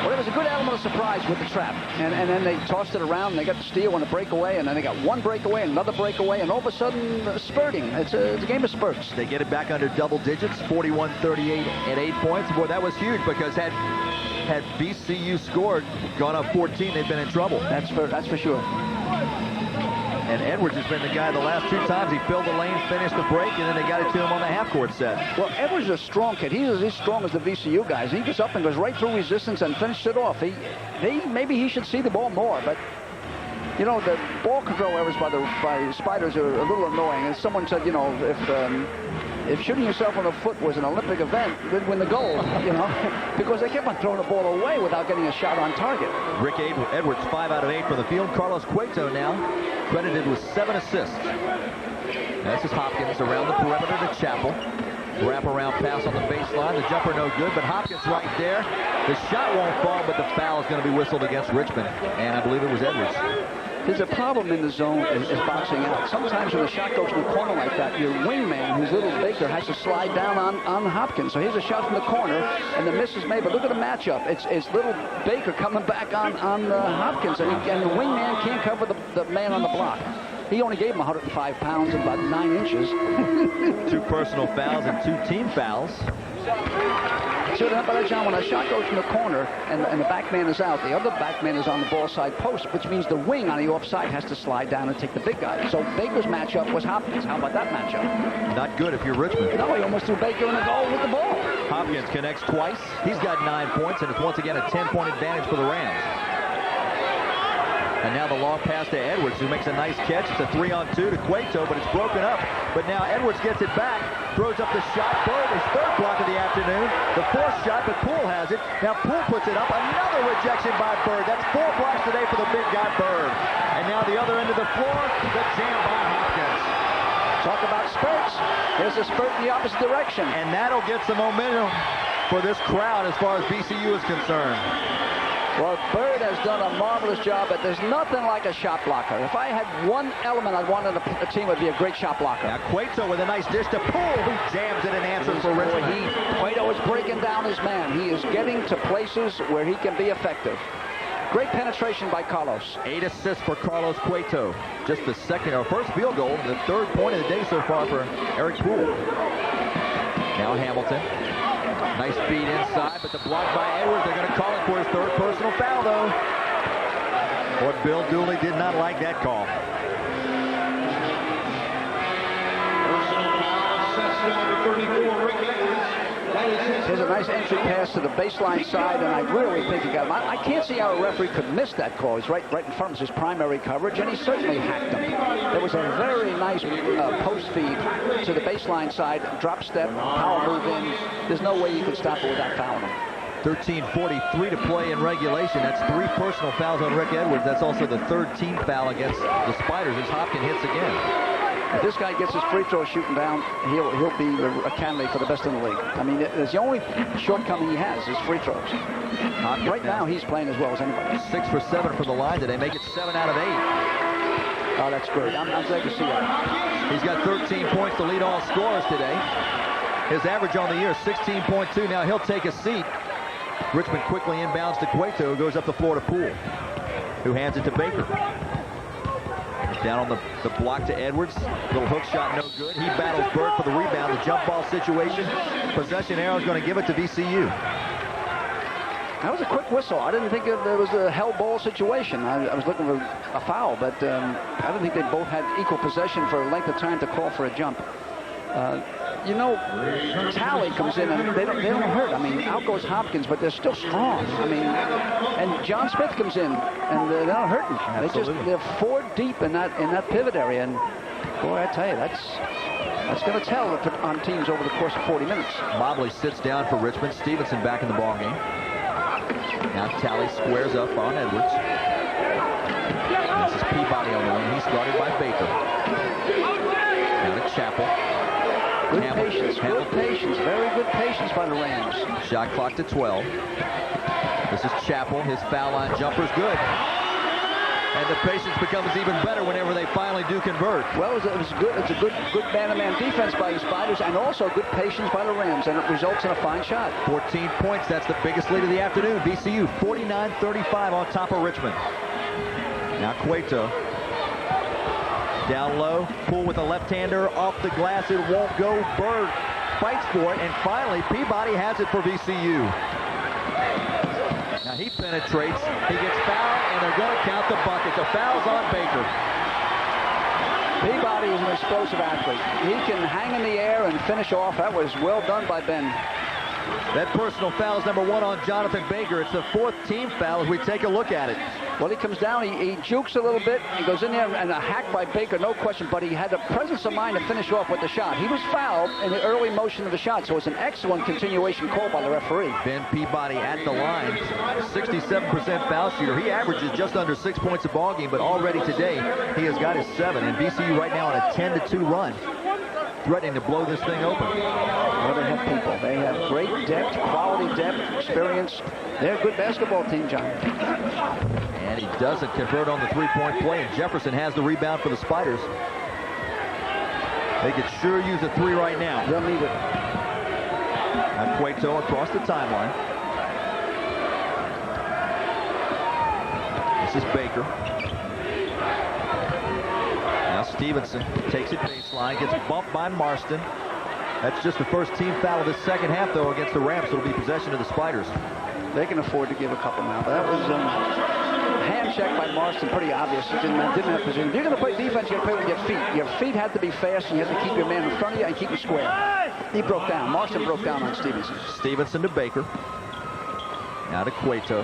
Well, there was a good element of surprise with the trap. And then they tossed it around, and they got the steal and a breakaway, and then they got one breakaway, another breakaway, and all of a sudden, spurting. It's a game of spurts. They get it back under double digits, 41-38 at 8 points. Boy, that was huge because had VCU scored, gone up 14, they'd been in trouble. That's for sure. And Edwards has been the guy the last 2 times. He filled the lane, finished the break, and then they got it to him on the half-court set. Well, Edwards is a strong kid. He's as strong as the VCU guys. He gets up and goes right through resistance and finishes it off. Maybe he should see the ball more, but you know, the ball control errors by Spiders are a little annoying. And someone said, you know, if shooting yourself on the foot was an Olympic event, they'd win the gold, you know, because they kept on throwing the ball away without getting a shot on target. Rick Edwards, 5 out of 8 from the field. Carlos Cueto now credited with 7 assists. This is Hopkins around the perimeter to Chappell. Wrap-around pass on the baseline. The jumper no good, but Hopkins right there. The shot won't fall, but the foul is going to be whistled against Richmond, and I believe it was Edwards. There's a problem in the zone is boxing out. Sometimes when the shot goes in the corner like that, your wingman, who's little Baker, has to slide down on Hopkins. So here's a shot from the corner, and the miss is made. But look at the matchup. It's little Baker coming back on Hopkins, and the wingman can't cover the man on the block. He only gave him 105 pounds and about 9 inches. 2 personal fouls and 2 team fouls. So by that, John, when a shot goes from the corner and the back man is out, the other back man is on the ball side post, which means the wing on the offside has to slide down and take the big guy. So Baker's matchup was Hopkins. How about that matchup? Not good if you're Richmond. No, he almost threw Baker in the goal with the ball. Hopkins connects twice. He's got 9 points, and it's once again a 10-point advantage for the Rams. And now the long pass to Edwards, who makes a nice catch. It's a 3-on-2 to Cueto, but it's broken up. But now Edwards gets it back, throws up the shot. Bird, his 3rd block of the afternoon. The 4th shot, but Poole has it. Now Poole puts it up. Another rejection by Bird. That's 4 blocks today for the big guy, Bird. And now the other end of the floor, the jam by Hopkins. Talk about spurts. There's a spurt in the opposite direction. And that'll get some momentum for this crowd as far as VCU is concerned. Well, Bird has done a marvelous job, but there's nothing like a shot blocker. If I had one element I'd want in a team, would be a great shot blocker. Now Cueto with a nice dish to Poole, who jams it and answers for Richmond. Cueto is breaking down his man. He is getting to places where he can be effective. Great penetration by Carlos. 8 assists for Carlos Cueto. Just the first field goal, the 3rd point of the day so far for Eric Poole. Now Hamilton. Nice feed inside, but the block by Edwards. They're going to call it for his 3rd personal foul, though. Boy, Bill Dooley did not like that call. There's a nice entry pass to the baseline side, and I really think he got him. I can't see how a referee could miss that call. He's right in front of his primary coverage, and he certainly hacked him. There was a very nice post feed to the baseline side, drop step, power move in. There's no way you could stop it without fouling him. 13:43 to play in regulation. That's 3 personal fouls on Rick Edwards. That's also the 3rd team foul against the Spiders as Hopkins hits again. If this guy gets his free throw shooting down, he'll be a candidate for the best in the league. I mean, it's the only shortcome he has is free throws. Right now, he's playing as well as anybody. 6 for 7 from the line today. Make it 7 out of 8. Oh, that's great. I'm glad to see that. He's got 13 points to lead all scorers today. His average on the year is 16.2. Now he'll take a seat. Richmond quickly inbounds to Cueto, who goes up the floor to Poole, who hands it to Baker. Down on the block to Edwards. Little hook shot, no good. He battles Bird for the rebound. The jump ball situation. Possession arrow is going to give it to VCU. That was a quick whistle. I didn't think there was a hell ball situation. I was looking for a foul, but I didn't think they both had equal possession for a length of time to call for a jump. You know, Tally comes in and they don't hurt. I mean, out goes Hopkins, but they're still strong. I mean, and John Smith comes in and they're not hurting. They're 4 deep in that pivot area, and boy, I tell you, that's going to tell on teams over the course of 40 minutes. Mobley sits down for Richmond. Stevenson back in the ballgame. Now Tally squares up on Edwards. And this is Peabody on the wing. He's guarded by Baker. Now to Chappell. Good patience, very good patience by the Rams. Shot clock to 12. This is Chappell. His foul line jumper's good. And the patience becomes even better whenever they finally do convert. Well, it was good. It's a good man-to-man defense by the Spiders, and also good patience by the Rams, and it results in a fine shot. 14 points. That's the biggest lead of the afternoon. VCU 49-35 on top of Richmond. Now Cueto. Down low, Poole with a left-hander off the glass. It won't go. Bird fights for it, and finally Peabody has it for VCU. Now he penetrates, he gets fouled, and they're going to count the bucket. The foul's on Baker. Peabody is an explosive athlete. He can hang in the air and finish off. That was well done by Ben. That personal foul is number 1 on Jonathan Baker. It's the 4th team foul as we take a look at it. Well, he comes down, he jukes a little bit, he goes in there, and a hack by Baker, no question, but he had the presence of mind to finish off with the shot. He was fouled in the early motion of the shot, so it's an excellent continuation call by the referee. Ben Peabody at the line, 67% foul shooter. He averages just under 6 points a ball game, but already today he has got his 7, and VCU right now on a 10-2 run, threatening to blow this thing open. Well, they have people. They have great depth, quality depth, experience. They're a good basketball team, John. And he doesn't convert on the 3-point play, and Jefferson has the rebound for the Spiders. They could sure use a 3 right now. They'll need it. And Cueto across the timeline. This is Baker. Now Stevenson takes it baseline, gets bumped by Marston. That's just the first team foul of the second half, though, against the Rams. So it'll be possession of the Spiders. They can afford to give a couple now, but that was hand check by Marston, pretty obvious. It didn't have position. If you're going to play defense, you got to play with your feet. Your feet have to be fast, and you have to keep your man in front of you and keep him square. He broke down. Marston broke down on Stevenson. Stevenson to Baker. Now to Cueto.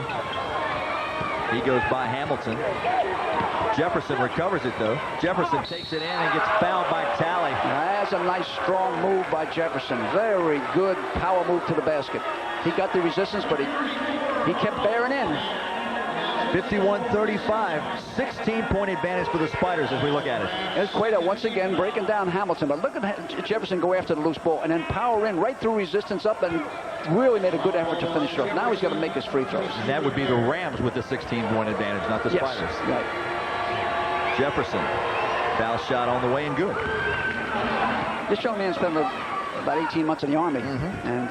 He goes by Hamilton. Jefferson recovers it, though. Jefferson takes it in and gets fouled by Tally. That's a nice, strong move by Jefferson. Very good power move to the basket. He got the resistance, but he kept bearing in. 51-35, 16-point advantage for the Spiders as we look at it. There's Cueto once again breaking down Hamilton, but look at Jefferson go after the loose ball and then power in right through resistance up and really made a good effort to finish off. Now he's got to make his free throws. And that would be the Rams with the 16-point advantage, not the Spiders. Yes, right. Jefferson, foul shot on the way and good. This young man spent about 18 months in the Army, and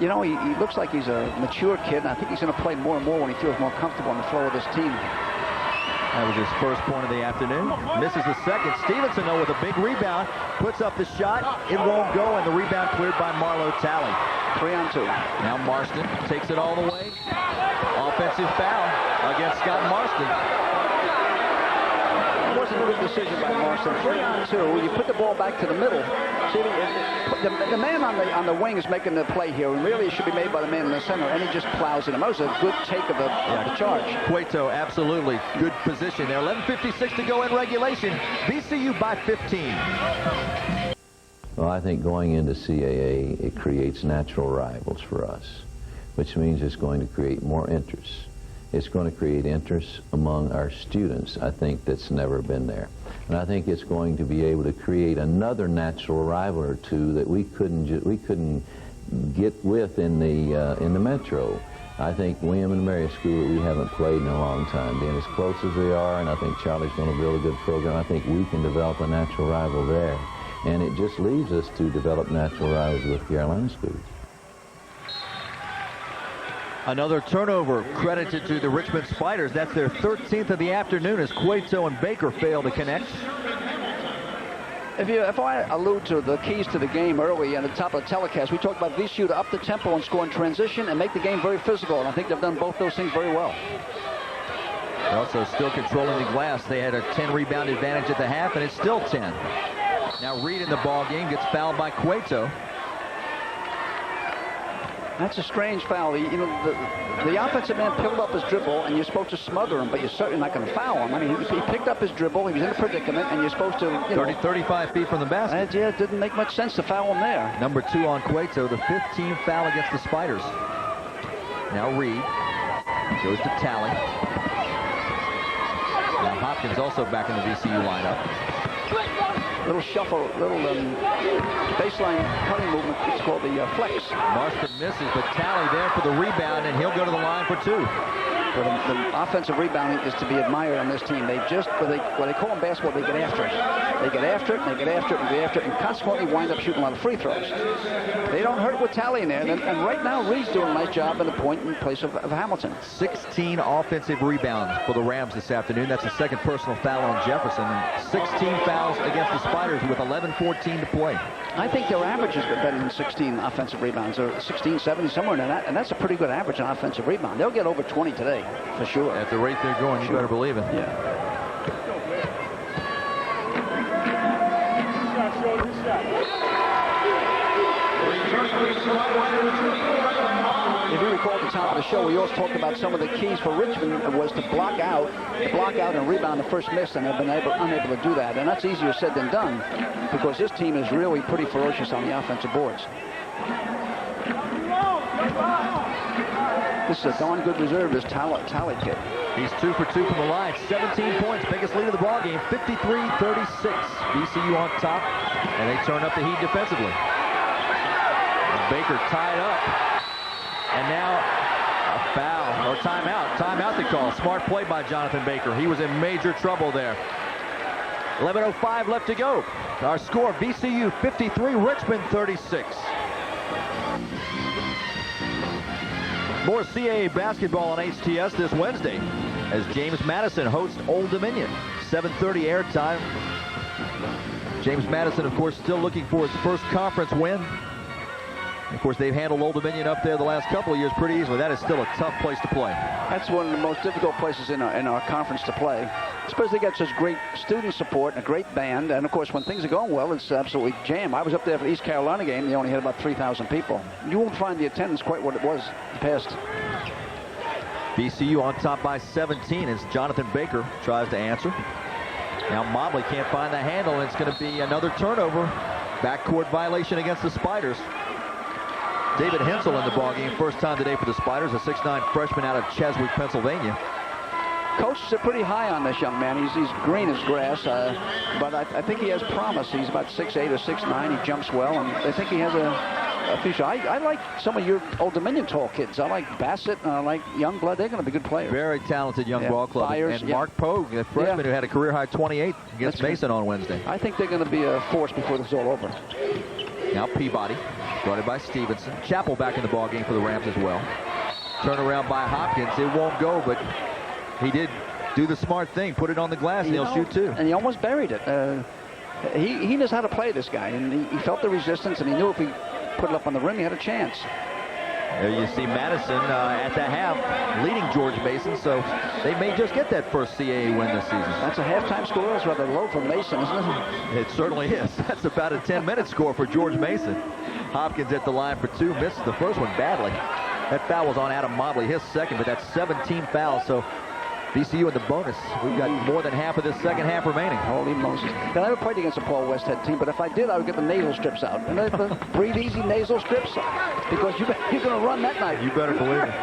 you know, he looks like he's a mature kid, and I think he's going to play more and more when he feels more comfortable on the floor of this team. That was his first point of the afternoon. Misses the second. Stevenson, though, with a big rebound, puts up the shot. It won't go, and the rebound cleared by Marlowe Tally. 3-on-2. Now Marston takes it all the way. Offensive foul. against Scott Marston. It wasn't a good decision by Marston. 3-on-2. You put the ball back to the middle. See, the man on the wing is making the play here, and really it should be made by the man in the center, and he just plows it. That was a good take of the charge. Cueto, absolutely good position there. 11:56 to go in regulation. VCU by 15. Well, I think going into CAA, it creates natural rivals for us, which means it's going to create more interest. It's going to create interest among our students, I think, that's never been there. And I think it's going to be able to create another natural rival or two that we couldn't get with in the Metro. I think William and Mary School, we haven't played in a long time, being as close as they are, and I think Charlie's going to build a good program. I think we can develop a natural rival there. And it just leaves us to develop natural rivals with Carolina schools. Another turnover credited to the Richmond Spiders. That's their 13th of the afternoon as Cueto and Baker fail to connect. If I allude to the keys to the game early at the top of the telecast, we talked about VCU to up the tempo and score in transition and make the game very physical, and I think they've done both those things very well. They're also still controlling the glass. They had a 10-rebound advantage at the half, and it's still 10. Now Reed in the ball game gets fouled by Cueto. That's a strange foul. The offensive man pulled up his dribble, and you're supposed to smother him, but you're certainly not going to foul him. I mean, he picked up his dribble. He was in a predicament, and you're supposed to, 35 feet from the basket. Yeah, it didn't make much sense to foul him there. Number 2 on Cueto, the 15th foul against the Spiders. Now Reed goes to Talley. Now Hopkins also back in the VCU lineup. Little shuffle, little baseline cutting movement. It's called the flex. Marston misses, but Talley there for the rebound, and he'll go to the line for 2. Well, the offensive rebounding is to be admired on this team. They just, what they call in basketball, they get after it. They get after it, and they get after it, and they get after it, and consequently wind up shooting a lot of free throws. They don't hurt with Talley in there, and right now Reed's doing a nice job in the point in place of Hamilton. 16 offensive rebounds for the Rams this afternoon. That's the second personal foul on Jefferson, and 16 fouls against the Spiders with 11:14 to play. I think their average is better than 16 offensive rebounds, or 16, 17, somewhere in that, and that's a pretty good average on offensive rebound. They'll get over 20 today, for sure. At the rate they're going, you better believe it. Yeah. If you recall at the top of the show, we also talked about some of the keys for Richmond was to block out and rebound the first miss, and they've been unable to do that. And that's easier said than done, because this team is really pretty ferocious on the offensive boards. This is a darn good reserve, this Talley kid. He's 2 for 2 from the line. 17 points, biggest lead of the ball game. 53-36. VCU on top, and they turn up the heat defensively. And Baker tied up, and now a foul or timeout. Timeout to call. Smart play by Jonathan Baker. He was in major trouble there. 11:05 left to go. Our score: VCU 53, Richmond 36. More CAA basketball on HTS this Wednesday as James Madison hosts Old Dominion. 7:30 airtime. James Madison, of course, still looking for his first conference win. Of course, they've handled Old Dominion up there the last couple of years pretty easily. That is still a tough place to play. That's one of the most difficult places in our conference to play. I suppose they get such great student support and a great band. And, of course, when things are going well, it's absolutely jam. I was up there for the East Carolina game. They only had about 3,000 people. You won't find the attendance quite what it was in the past. VCU on top by 17 as Jonathan Baker tries to answer. Now Mobley can't find the handle, and it's going to be another turnover. Backcourt violation against the Spiders. David Hensel in the ballgame, first time today for the Spiders, a 6'9" freshman out of Cheswick, Pennsylvania. Coaches are pretty high on this young man. He's green as grass, but I think he has promise. He's about 6'8" or 6'9". He jumps well, and I think he has a future. I like some of your Old Dominion tall kids. I like Bassett, and I like Youngblood. They're going to be good players. Very talented young ball club. Byers, and Mark Pogue, the freshman who had a career-high 28 against Mason on Wednesday. I think they're going to be a force before this is all over. Now Peabody, guarded by Stevenson. Chappell back in the ballgame for the Rams as well. Turnaround by Hopkins. It won't go, but he did do the smart thing. Put it on the glass, and he'll shoot too. And he almost buried it. He knows how to play, this guy. And he felt the resistance, and he knew if he put it up on the rim, he had a chance. There you see Madison at the half leading George Mason, so they may just get that first CAA win this season. That's a halftime score. It's rather low for Mason, isn't it? It certainly is. That's about a 10-minute score for George Mason. Hopkins at the line for 2, misses the first one badly. That foul was on Adam Mobley, his second, but that's 17 fouls, so VCU in the bonus. We've got more than half of this second half remaining. Holy Moses. I never played against a Paul Westhead team, but if I did, I would get the nasal strips out. And the Breathe Easy nasal strips, because you're going to run that night. You better believe it.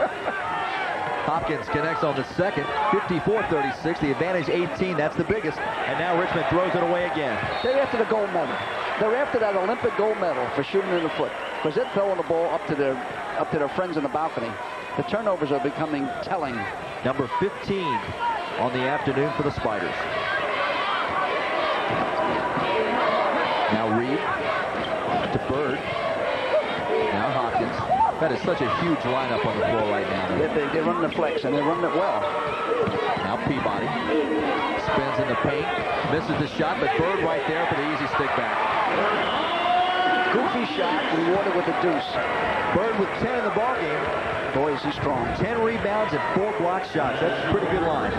Hopkins connects on the second, 54-36, the advantage 18, that's the biggest. And now Richmond throws it away again. They're after the gold medal. They're after that Olympic gold medal for shooting in the foot, because they're throwing the ball up to their friends in the balcony. The turnovers are becoming telling. Number 15 on the afternoon for the Spiders. Now Reed to Bird. Now Hopkins. That is such a huge lineup on the floor right now. They're running the flex, and they're running it well. Now Peabody spins in the paint, misses the shot, but Bird right there for the easy stick back. Goofy shot, rewarded with a deuce. Bird with 10 in the ballgame. Boy, is he strong. 10 rebounds and 4 block shots. That's a pretty good line.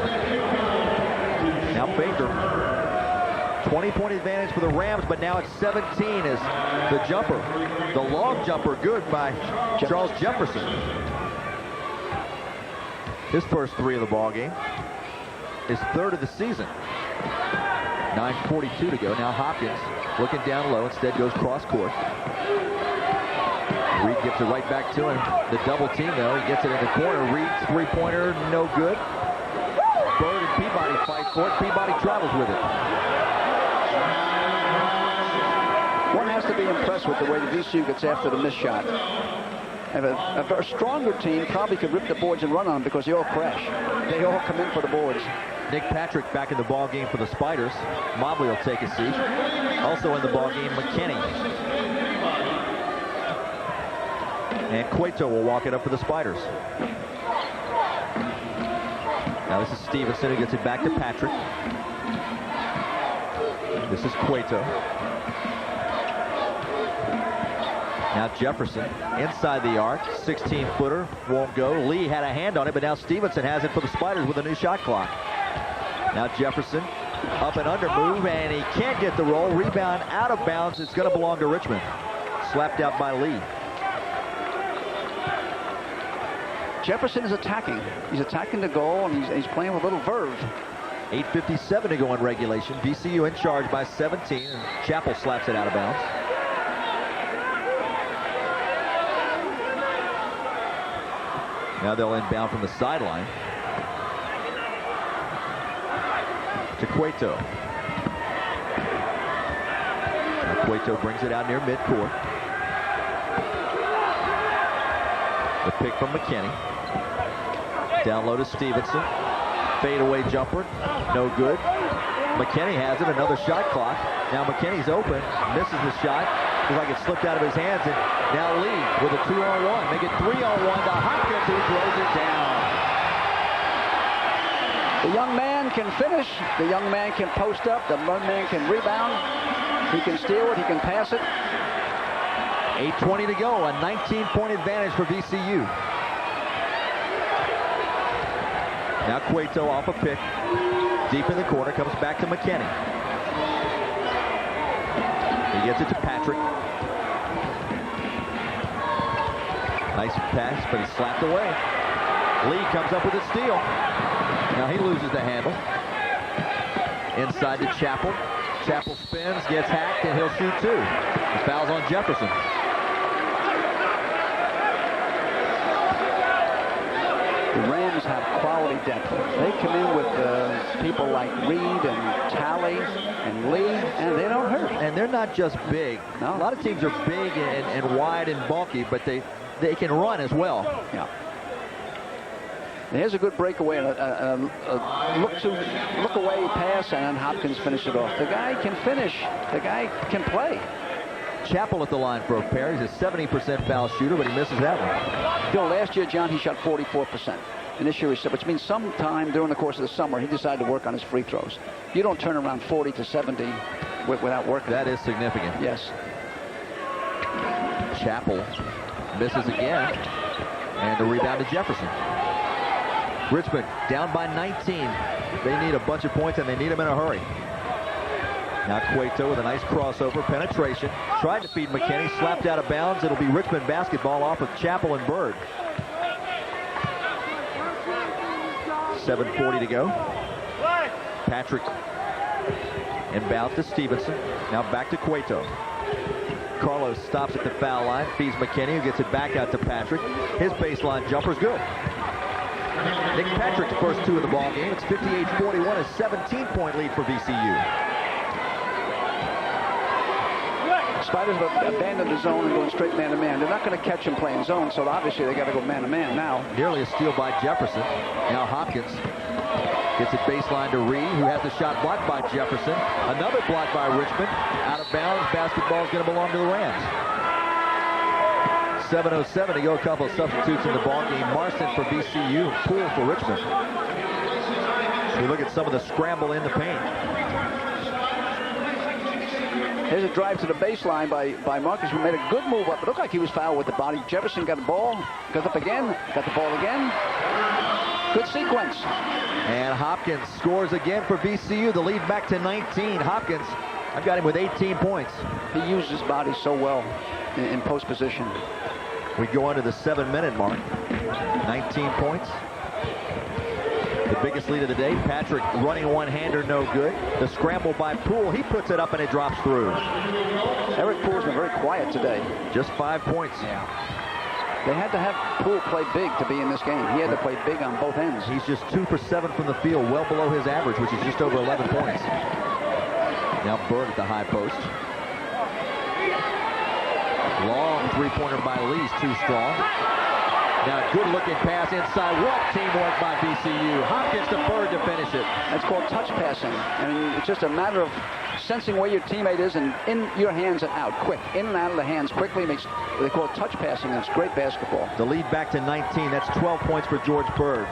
Now Baker. 20-point advantage for the Rams, but now it's 17 as the jumper. The long jumper good by Charles Jefferson. His first 3 of the ballgame. His 3rd of the season. 9:42 to go. Now Hopkins looking down low. Instead goes cross court. Reed gets it right back to him. The double team, though. He gets it in the corner. Reed's three-pointer, no good. Bird and Peabody fight for it. Peabody travels with it. One has to be impressed with the way the VCU gets after the missed shot. And a stronger team probably could rip the boards and run on them because they all crash. They all come in for the boards. Nick Patrick back in the ball game for the Spiders. Mobley will take a seat. Also in the ball game, McKinney. And Cueto will walk it up for the Spiders. Now this is Stevenson who gets it back to Patrick. This is Cueto. Now Jefferson inside the arc. 16-footer won't go. Lee had a hand on it, but now Stevenson has it for the Spiders with a new shot clock. Now Jefferson up and under move, and he can't get the roll. Rebound out of bounds. It's going to belong to Richmond. Slapped out by Lee. Jefferson is attacking. He's attacking the goal, and he's playing with a little verve. 8:57 to go in regulation. VCU in charge by 17, and Chappell slaps it out of bounds. Now they'll inbound from the sideline to Cueto. Now Cueto brings it out near midcourt. The pick from McKinney. Down low to Stevenson. Fadeaway jumper. No good. McKinney has it. Another shot clock. Now McKinney's open. Misses the shot. Looks like it slipped out of his hands. And now Lee with a 2-on-1. Make it 3-on-1 to Hopkins, who throws it down. The young man can finish. The young man can post up. The young man can rebound. He can steal it. He can pass it. 8:20 to go. A 19-point advantage for VCU. Now Cueto off a pick. Deep in the corner. Comes back to McKinney. He gets it to Patrick. Nice pass, but he's slapped away. Lee comes up with a steal. Now he loses the handle. Inside to Chappell. Chappell spins, gets hacked, and he'll shoot 2. The foul's on Jefferson. The Rams have quality depth. They come in with people like Reed and Talley and Lee, and they don't hurt. And they're not just big. No. A lot of teams are big and wide and bulky, but they can run as well. Yeah. Here's a good breakaway, a look away pass, and then Hopkins finished it off. The guy can finish. The guy can play. Chappell at the line for a pair. He's a 70% foul shooter, but he misses that one. You know, last year, John, he shot 44%. And this year, which means sometime during the course of the summer, he decided to work on his free throws. You don't turn around 40 to 70 without working. That is significant. Yes. Chappell misses again. And the rebound to Jefferson. Richmond down by 19. They need a bunch of points, and they need them in a hurry. Now Cueto with a nice crossover, penetration. Tried to feed McKinney, slapped out of bounds. It'll be Richmond basketball off of Chappell and Bird. 7:40 to go. Patrick inbound to Stevenson. Now back to Cueto. Carlos stops at the foul line, feeds McKinney, who gets it back out to Patrick. His baseline jumper's good. Nick Patrick's first two of the ball game. It's 58-41, a 17-point lead for VCU. Spiders have abandoned the zone and going straight man-to-man. They're not going to catch him playing zone, so obviously they got to go man-to-man now. Nearly a steal by Jefferson. Now Hopkins gets it baseline to Reed, who has the shot blocked by Jefferson. Another block by Richmond. Out of bounds. Basketball is going to belong to the Rams. 7:07 to go. A couple of substitutes in the ball game. Marston for VCU, Poole for Richmond. We look at some of the scramble in the paint. Here's a drive to the baseline by Marcus, who made a good move up. It looked like he was fouled with the body. Jefferson got the ball, goes up again, got the ball again. Good sequence. And Hopkins scores again for VCU. The lead back to 19. Hopkins, I've got him with 18 points. He used his body so well in post position. We go on to the 7-minute mark. 19 points. The biggest lead of the day. Patrick running one-hander, no good. The scramble by Poole. He puts it up and it drops through. Eric Poole's been very quiet today. Just 5 points. Yeah. They had to have Poole play big to be in this game. He had to play big on both ends. He's just 2 for 7 from the field, well below his average, which is just over 11 points. Now Bird at the high post. Long three-pointer by Lee's too strong. Now good-looking pass inside. What teamwork by VCU. Hopkins to Bird to finish it. That's called touch passing. And it's just a matter of sensing where your teammate is and in your hands and out, quick. In and out of the hands quickly. Makes they call it touch passing. It's great basketball. The lead back to 19. That's 12 points for George Bird.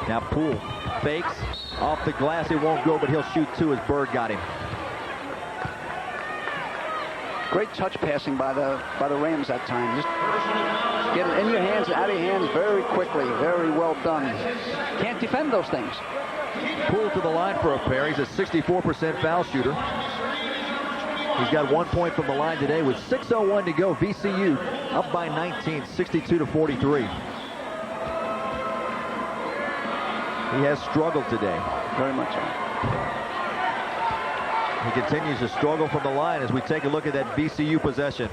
Now Poole fakes. Off the glass. It won't go, but he'll shoot 2 as Bird got him. Great touch passing by the Rams that time. Just get it in your hands and out of your hands very quickly. Very well done. Can't defend those things. Poole to the line for a pair. He's a 64% foul shooter. He's got 1 point from the line today with 6:01 to go. VCU up by 19, 62-43. He has struggled today. Very much so. He continues to struggle from the line as we take a look at that VCU possession.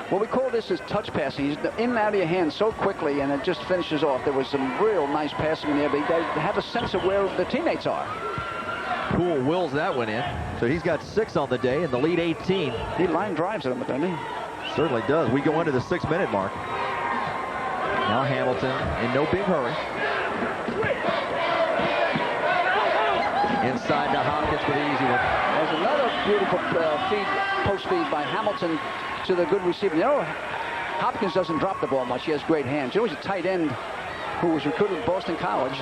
What we call this is touch passing. He's in and out of your hands so quickly, and it just finishes off. There was some real nice passing in there, but they have a sense of where the teammates are. Poole wills that one in. So he's got 6 on the day, and the lead 18. He line drives at him, doesn't he? Certainly does. We go into the 6-minute mark. Now Hamilton in no big hurry. Inside to Hopkins for the easy one. There's another beautiful post feed by Hamilton to the good receiver. You know, Hopkins doesn't drop the ball much. He has great hands. He was a tight end who was recruited at Boston College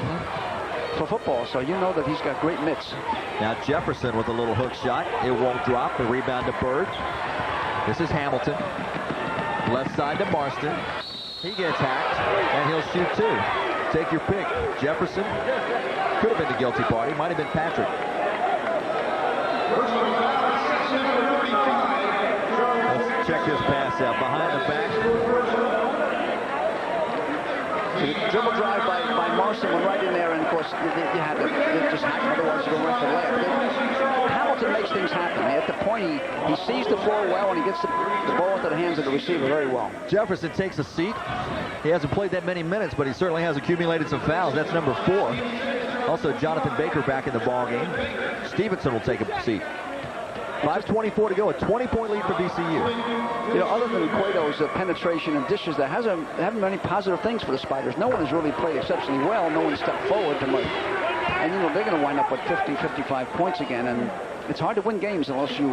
for football, so you know that he's got great mitts. Now Jefferson with a little hook shot. It won't drop. The rebound to Bird. This is Hamilton. Left side to Marston. He gets hacked, and he'll shoot 2. Take your pick. Jefferson could have been the guilty party. Might have been Patrick. Let's check this pass out. Behind the back. The dribble drive by Marston went right in there, and of course you had to just hack, otherwise you go right for the layup. Hamilton makes things happen. At the point, he sees the floor well, and he gets the ball into the hands of the receiver very well. Jefferson takes a seat. He hasn't played that many minutes, but he certainly has accumulated some fouls. That's number 4. Also, Jonathan Baker back in the ball game. Stevenson will take a seat. 5:24 to go. A 20-point lead for VCU. You know, other than Cueto's penetration and dishes, there haven't been any positive things for the Spiders. No one has really played exceptionally well. No one stepped forward to much. And, you know, they're going to wind up with 50, 55 points again. And it's hard to win games unless you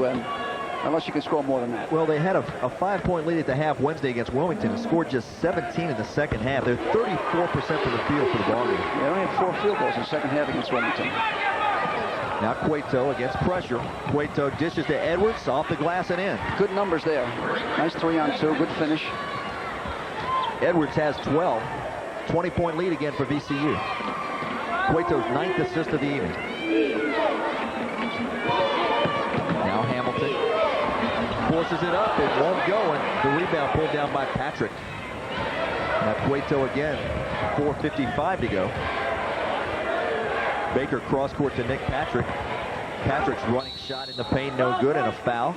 can score more than that. Well, they had a 5-point lead at the half Wednesday against Wilmington and scored just 17 in the second half. They're 34% from the field for the ball game. They only had 4 field goals in the second half against Wilmington. Now Cueto against pressure. Cueto dishes to Edwards, off the glass and in. Good numbers there. Nice 3-on-2, good finish. Edwards has 12. 20-point lead again for VCU. Cueto's 9th assist of the evening. Now Hamilton forces it up. It won't go, and the rebound pulled down by Patrick. Now Cueto again. 4:55 to go. Baker cross court to Nick Patrick. Patrick's running shot in the paint, no good, and a foul.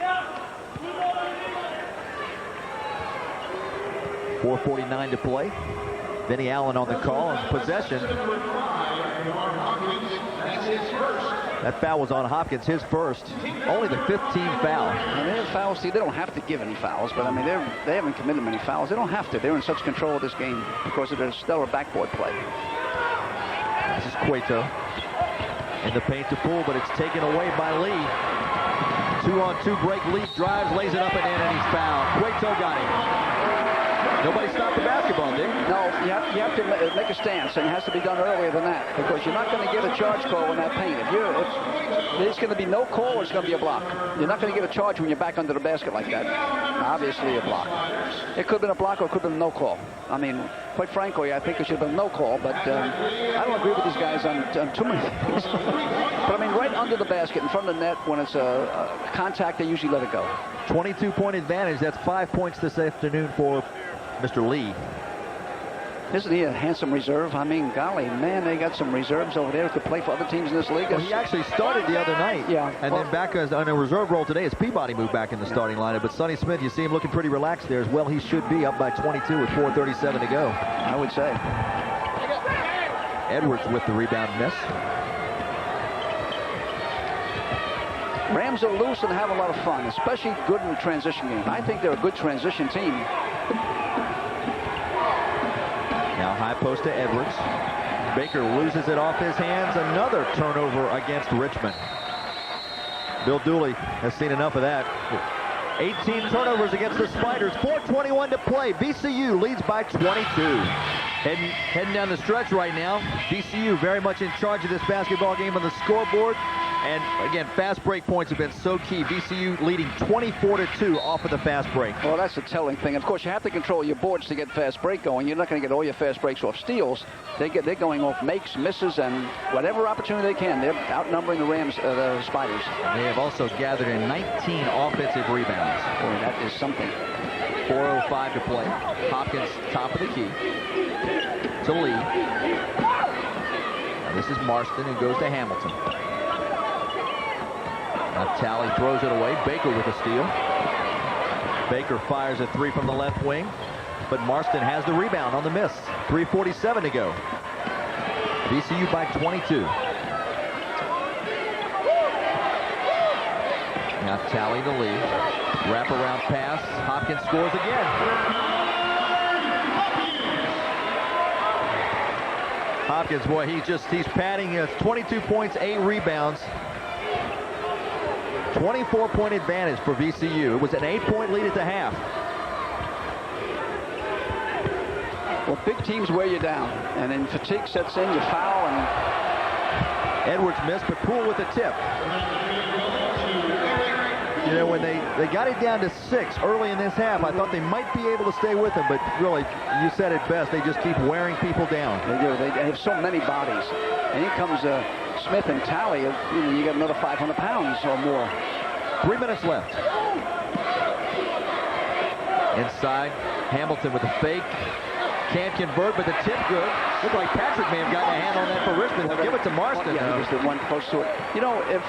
4:49 to play. Vinnie Allen on the call, and possession. That foul was on Hopkins, his first. Only the 15th foul. And they have fouls. See, they don't have to give any fouls, but I mean, they haven't committed many fouls. They don't have to. They're in such control of this game because of their stellar backboard play. This is Cueto in the paint to Poole, but it's taken away by Lee. 2-on-2 break. Lee drives, lays it up and in, and he's fouled. Cueto got him. Nobody stopped the basketball, did he? No, you have to make a stance, and it has to be done earlier than that because you're not going to get a charge call in that paint. If there's going to be no call, or it's going to be a block. You're not going to get a charge when you're back under the basket like that. Obviously a block. It could have been a block or it could have been no call. I mean, quite frankly, I think it should have been no call, but I don't agree with these guys on too many things. But I mean, right under the basket, in front of the net, when it's a contact, they usually let it go. 22-point advantage. That's 5 points this afternoon for Mr. Lee. Isn't he a handsome reserve? I mean, golly, man, they got some reserves over there who could play for other teams in this league. Well, he actually started the other night. Yeah. And then back on a reserve role today as Peabody moved back in the starting lineup. But Sonny Smith, you see him looking pretty relaxed there as well. He should be up by 22 with 4:37 to go. I would say. Edwards with the rebound miss. Rams are loose and have a lot of fun, especially good in the transition game. I think they're a good transition team. Now high post to Edwards. Baker loses it off his hands. Another turnover against Richmond. Bill Dooley has seen enough of that. 18 turnovers against the Spiders. 4:21 to play. VCU leads by 22. Heading down the stretch right now. VCU very much in charge of this basketball game on the scoreboard. And again, fast break points have been so key. VCU leading 24-2 off of the fast break. Well, that's a telling thing. Of course, you have to control your boards to get fast break going. You're not going to get all your fast breaks off steals. They're going off makes, misses, and whatever opportunity they can. They're outnumbering the Rams, the Spiders. They have also gathered in 19 offensive rebounds. Boy, that is something. 4:05 to play. Hopkins top of the key to Lee. Now this is Marston who goes to Hamilton. Now Talley throws it away. Baker with a steal. Baker fires a three from the left wing, but Marston has the rebound on the miss. 3:47 to go. VCU by 22. Now Talley to Lee. Wraparound pass. Hopkins scores again. Hopkins, boy, he's padding. 22 points, 8 rebounds. 24-point advantage for VCU. It was an 8-point lead at the half. Well, big teams wear you down, and then fatigue sets in, you foul, and Edwards missed, but Poole with a tip. You know, when they got it down to 6 early in this half, I thought they might be able to stay with them, but really, you said it best, they just keep wearing people down. They do. They have so many bodies. And here comes Smith and Talley. You got another 500 pounds or more. 3 minutes left. Inside, Hamilton with a fake. Can't convert, but the tip good. Looked like Patrick may have gotten a hand on that for Richmond. They'll give it to Marston. Yeah, he was the one close to it. You know, if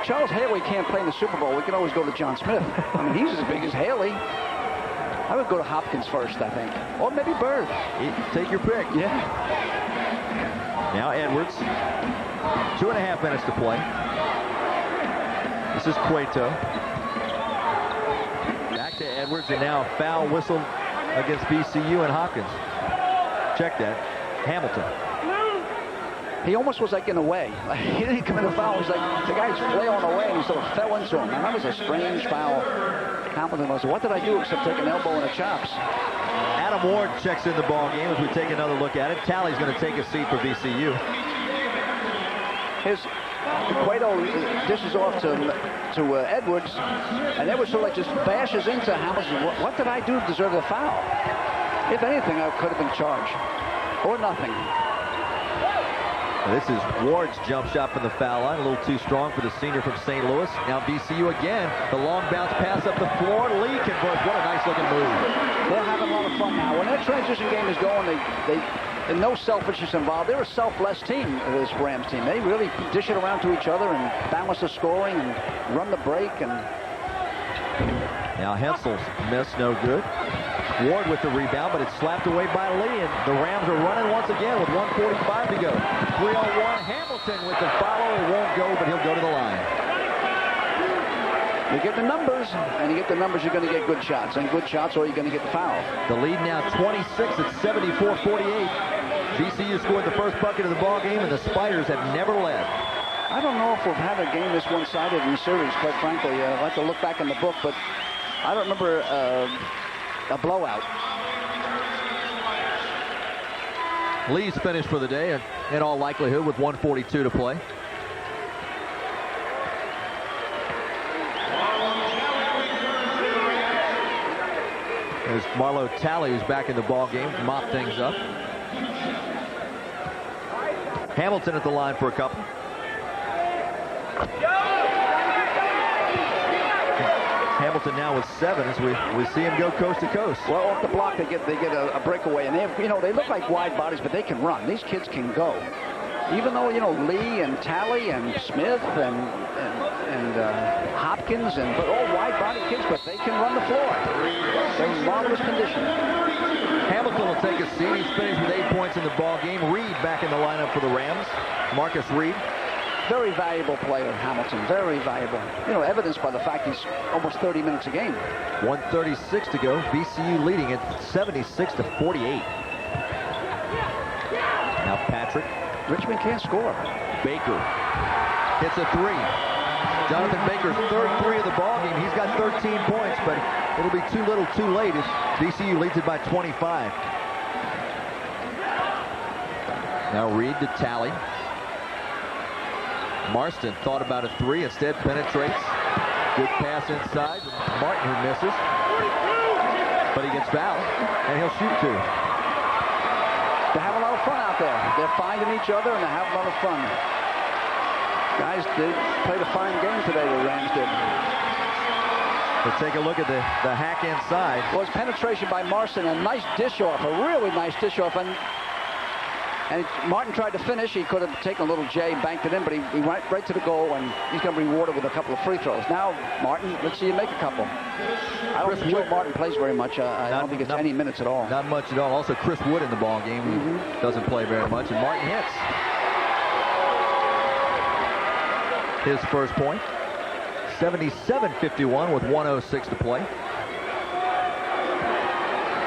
Charles Haley can't play in the Super Bowl, we can always go to John Smith. I mean, he's as big as Haley. I would go to Hopkins first, I think. Or maybe Bird. Take your pick. Yeah. Now Edwards. 2.5 minutes to play. This is Cueto. Back to Edwards, and now a foul whistle against VCU and Hopkins. Check that. Hamilton. He almost was like in a way. Like, he didn't commit a foul. He was like, the guy's flailing away, and he sort of fell into him. And that was a strange foul. Hamilton was, what did I do except take an elbow and a chops? Adam Ward checks in the ball game as we take another look at it. Talley's going to take a seat for VCU. Cueto dishes off to Edwards, and Edwards sort of like just bashes into Hamilton. What did I do to deserve the foul? If anything, I could have been charged. or nothing. This is Ward's jump shot from the foul line, a little too strong for the senior from St. Louis. Now VCU again, the long bounce pass up the floor. Lee converts. What a nice looking move. They're having a lot of fun now. When that transition game is going, and no selfishness involved. They're a selfless team, this Rams team. They really dish it around to each other and balance the scoring and run the break. And now Hensel's miss, no good. Ward with the rebound, but it's slapped away by Lee, and the Rams are running once again with 1:45 to go. 3-on-1, Hamilton with the follow. It won't go, but he'll go to the line. You get the numbers, and you get the numbers, you're going to get good shots. And good shots, or you're going to get the foul. The lead now 26 at 74-48. VCU scored the first bucket of the ball game, and the Spiders have never led. I don't know if we've had a game this one-sided in the series, quite frankly. I'd like to look back in the book, but I don't remember a blowout. Lee's finished for the day, in all likelihood, with 1:42 to play. There's Marlo Talley, who's back in the ball game, mop things up. Hamilton at the line for a couple. Hamilton now with 7 as we see him go coast to coast. Well, off the block they get a breakaway, and they look like wide bodies, but they can run. These kids can go. Even though Lee and Talley and Smith and Hopkins but all wide body kids, but they can run the floor. They're in marvelous condition. Hamilton will take a seat. He's finished with 8 points in the ball game. Reed back in the lineup for the Rams. Marcus Reed. Very valuable player, Hamilton. Very valuable. Evidenced by the fact he's almost 30 minutes a game. 1:36 to go. VCU leading at 76-48. Now Patrick. Richmond can't score. Baker hits a 3. Jonathan Baker's third 3 of the ball game. He's got 13 points, but it'll be too little too late as VCU leads it by 25. Now Reed to Talley. Marston thought about a 3, instead penetrates. Good pass inside. Martin who misses. But he gets fouled, and he'll shoot 2. They have a lot of fun out there. They're finding each other, and they have a lot of fun. Guys, they played a fine game today, the Rams did. Let's take a look at the hack inside. Well, it's penetration by Marston, a nice dish off, a really nice dish off. And Martin tried to finish. He could have taken a little J, banked it in, but he went right to the goal, and he's going to be rewarded with a couple of free throws. Now, Martin, let's see you make a couple. I don't think Joe Martin plays very much. I don't think it's any minutes at all. Not much at all. Also, Chris Wood in the ball game. He doesn't play very much, and Martin hits his first point. 77-51 with 1:06 to play.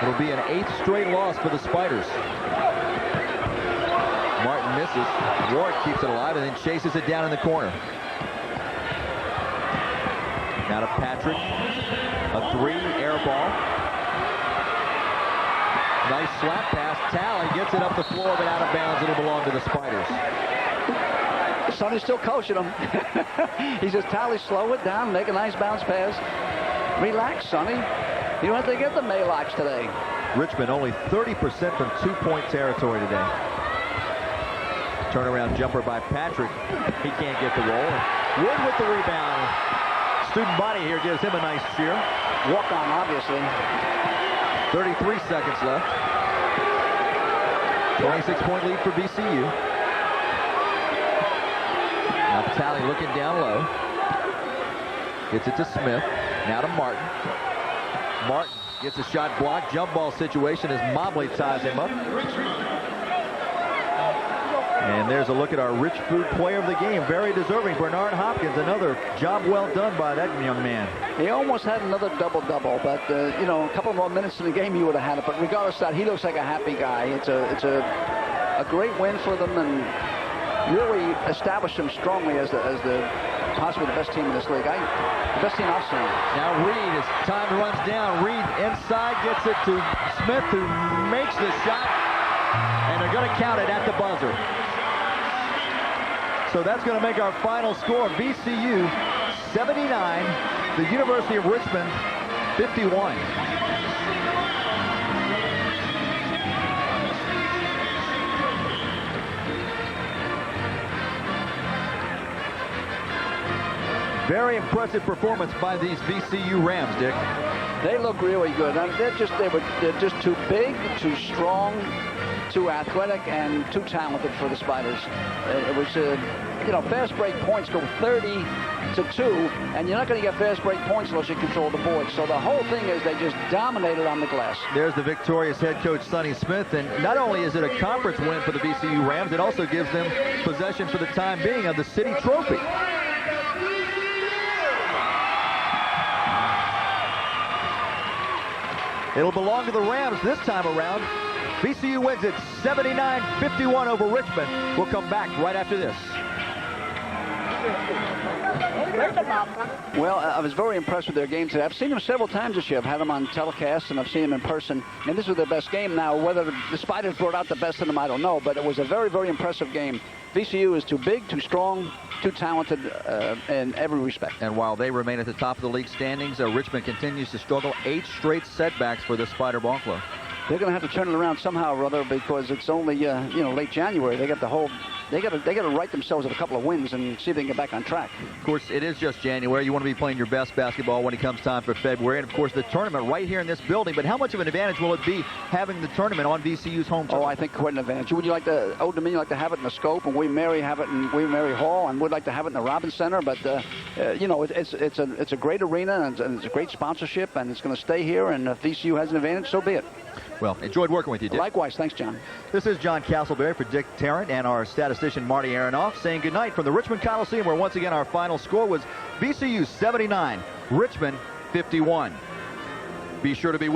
It'll be an 8th straight loss for the Spiders. Martin misses. Ward keeps it alive and then chases it down in the corner. Now to Patrick. A 3, air ball. Nice slap pass. Talley gets it up the floor, but out of bounds. It'll belong to the Spiders. Sonny's still coaching him. He says, Talley, slow it down, make a nice bounce pass. Relax, Sonny. You don't have to get the Maylocks today. Richmond only 30% from 2-point territory today. Turnaround jumper by Patrick. He can't get the roll. Wood with the rebound. Student body here gives him a nice cheer. Walk on, obviously. 33 seconds left. 26-point lead for VCU. Now Talley looking down low. Gets it to Smith. Now to Martin. Martin gets a shot blocked. Jump ball situation as Mobley ties him up. And there's a look at our Rich Food Player of the game. Very deserving. Bernard Hopkins, another job well done by that young man. He almost had another double-double, but, a couple more minutes in the game, you would have had it. But regardless of that, he looks like a happy guy. It's a great win for them and really established them strongly as possibly the best team in this league. The best team I've seen. Now Reed, as time runs down, Reed inside gets it to Smith, who makes the shot, and they're going to count it at the buzzer. So that's going to make our final score. VCU 79, the University of Richmond 51. Very impressive performance by these VCU Rams, Dick. They look really good. I mean, they're just too big, too strong, too athletic, and too talented for the Spiders. It was, fast break points go 30-2, and you're not going to get fast break points unless you control the board. So the whole thing is they just dominated on the glass. There's the victorious head coach, Sonny Smith, and not only is it a conference win for the VCU Rams, it also gives them possession for the time being of the city trophy. It'll belong to the Rams this time around. VCU wins it 79-51 over Richmond. We'll come back right after this. Well, I was very impressed with their game today. I've seen them several times this year. I've had them on telecast, and I've seen them in person. And this was their best game. Now, whether the Spiders brought out the best in them, I don't know. But it was a very, very impressive game. VCU is too big, too strong, too talented in every respect. And while they remain at the top of the league standings, Richmond continues to struggle. 8 straight setbacks for the Spider Ball Club. They're going to have to turn it around somehow or other because it's only late January. They got to right themselves with a couple of wins and see if they can get back on track. Of course, it is just January. You want to be playing your best basketball when it comes time for February, and of course the tournament right here in this building. But how much of an advantage will it be having the tournament on VCU's home turf? Oh, I think quite an advantage. Would you like Old Dominion like to have it in the Scope, and William Mary have it in William Mary Hall, and would like to have it in the Robbins Center? But it's a great arena, and it's a great sponsorship, and it's going to stay here. And if VCU has an advantage, so be it. Well, enjoyed working with you, Dick. Likewise. Thanks, John. This is John Castleberry for Dick Tarrant and our statistician Marty Aronoff saying goodnight from the Richmond Coliseum, where once again our final score was VCU 79, Richmond 51. Be sure to be with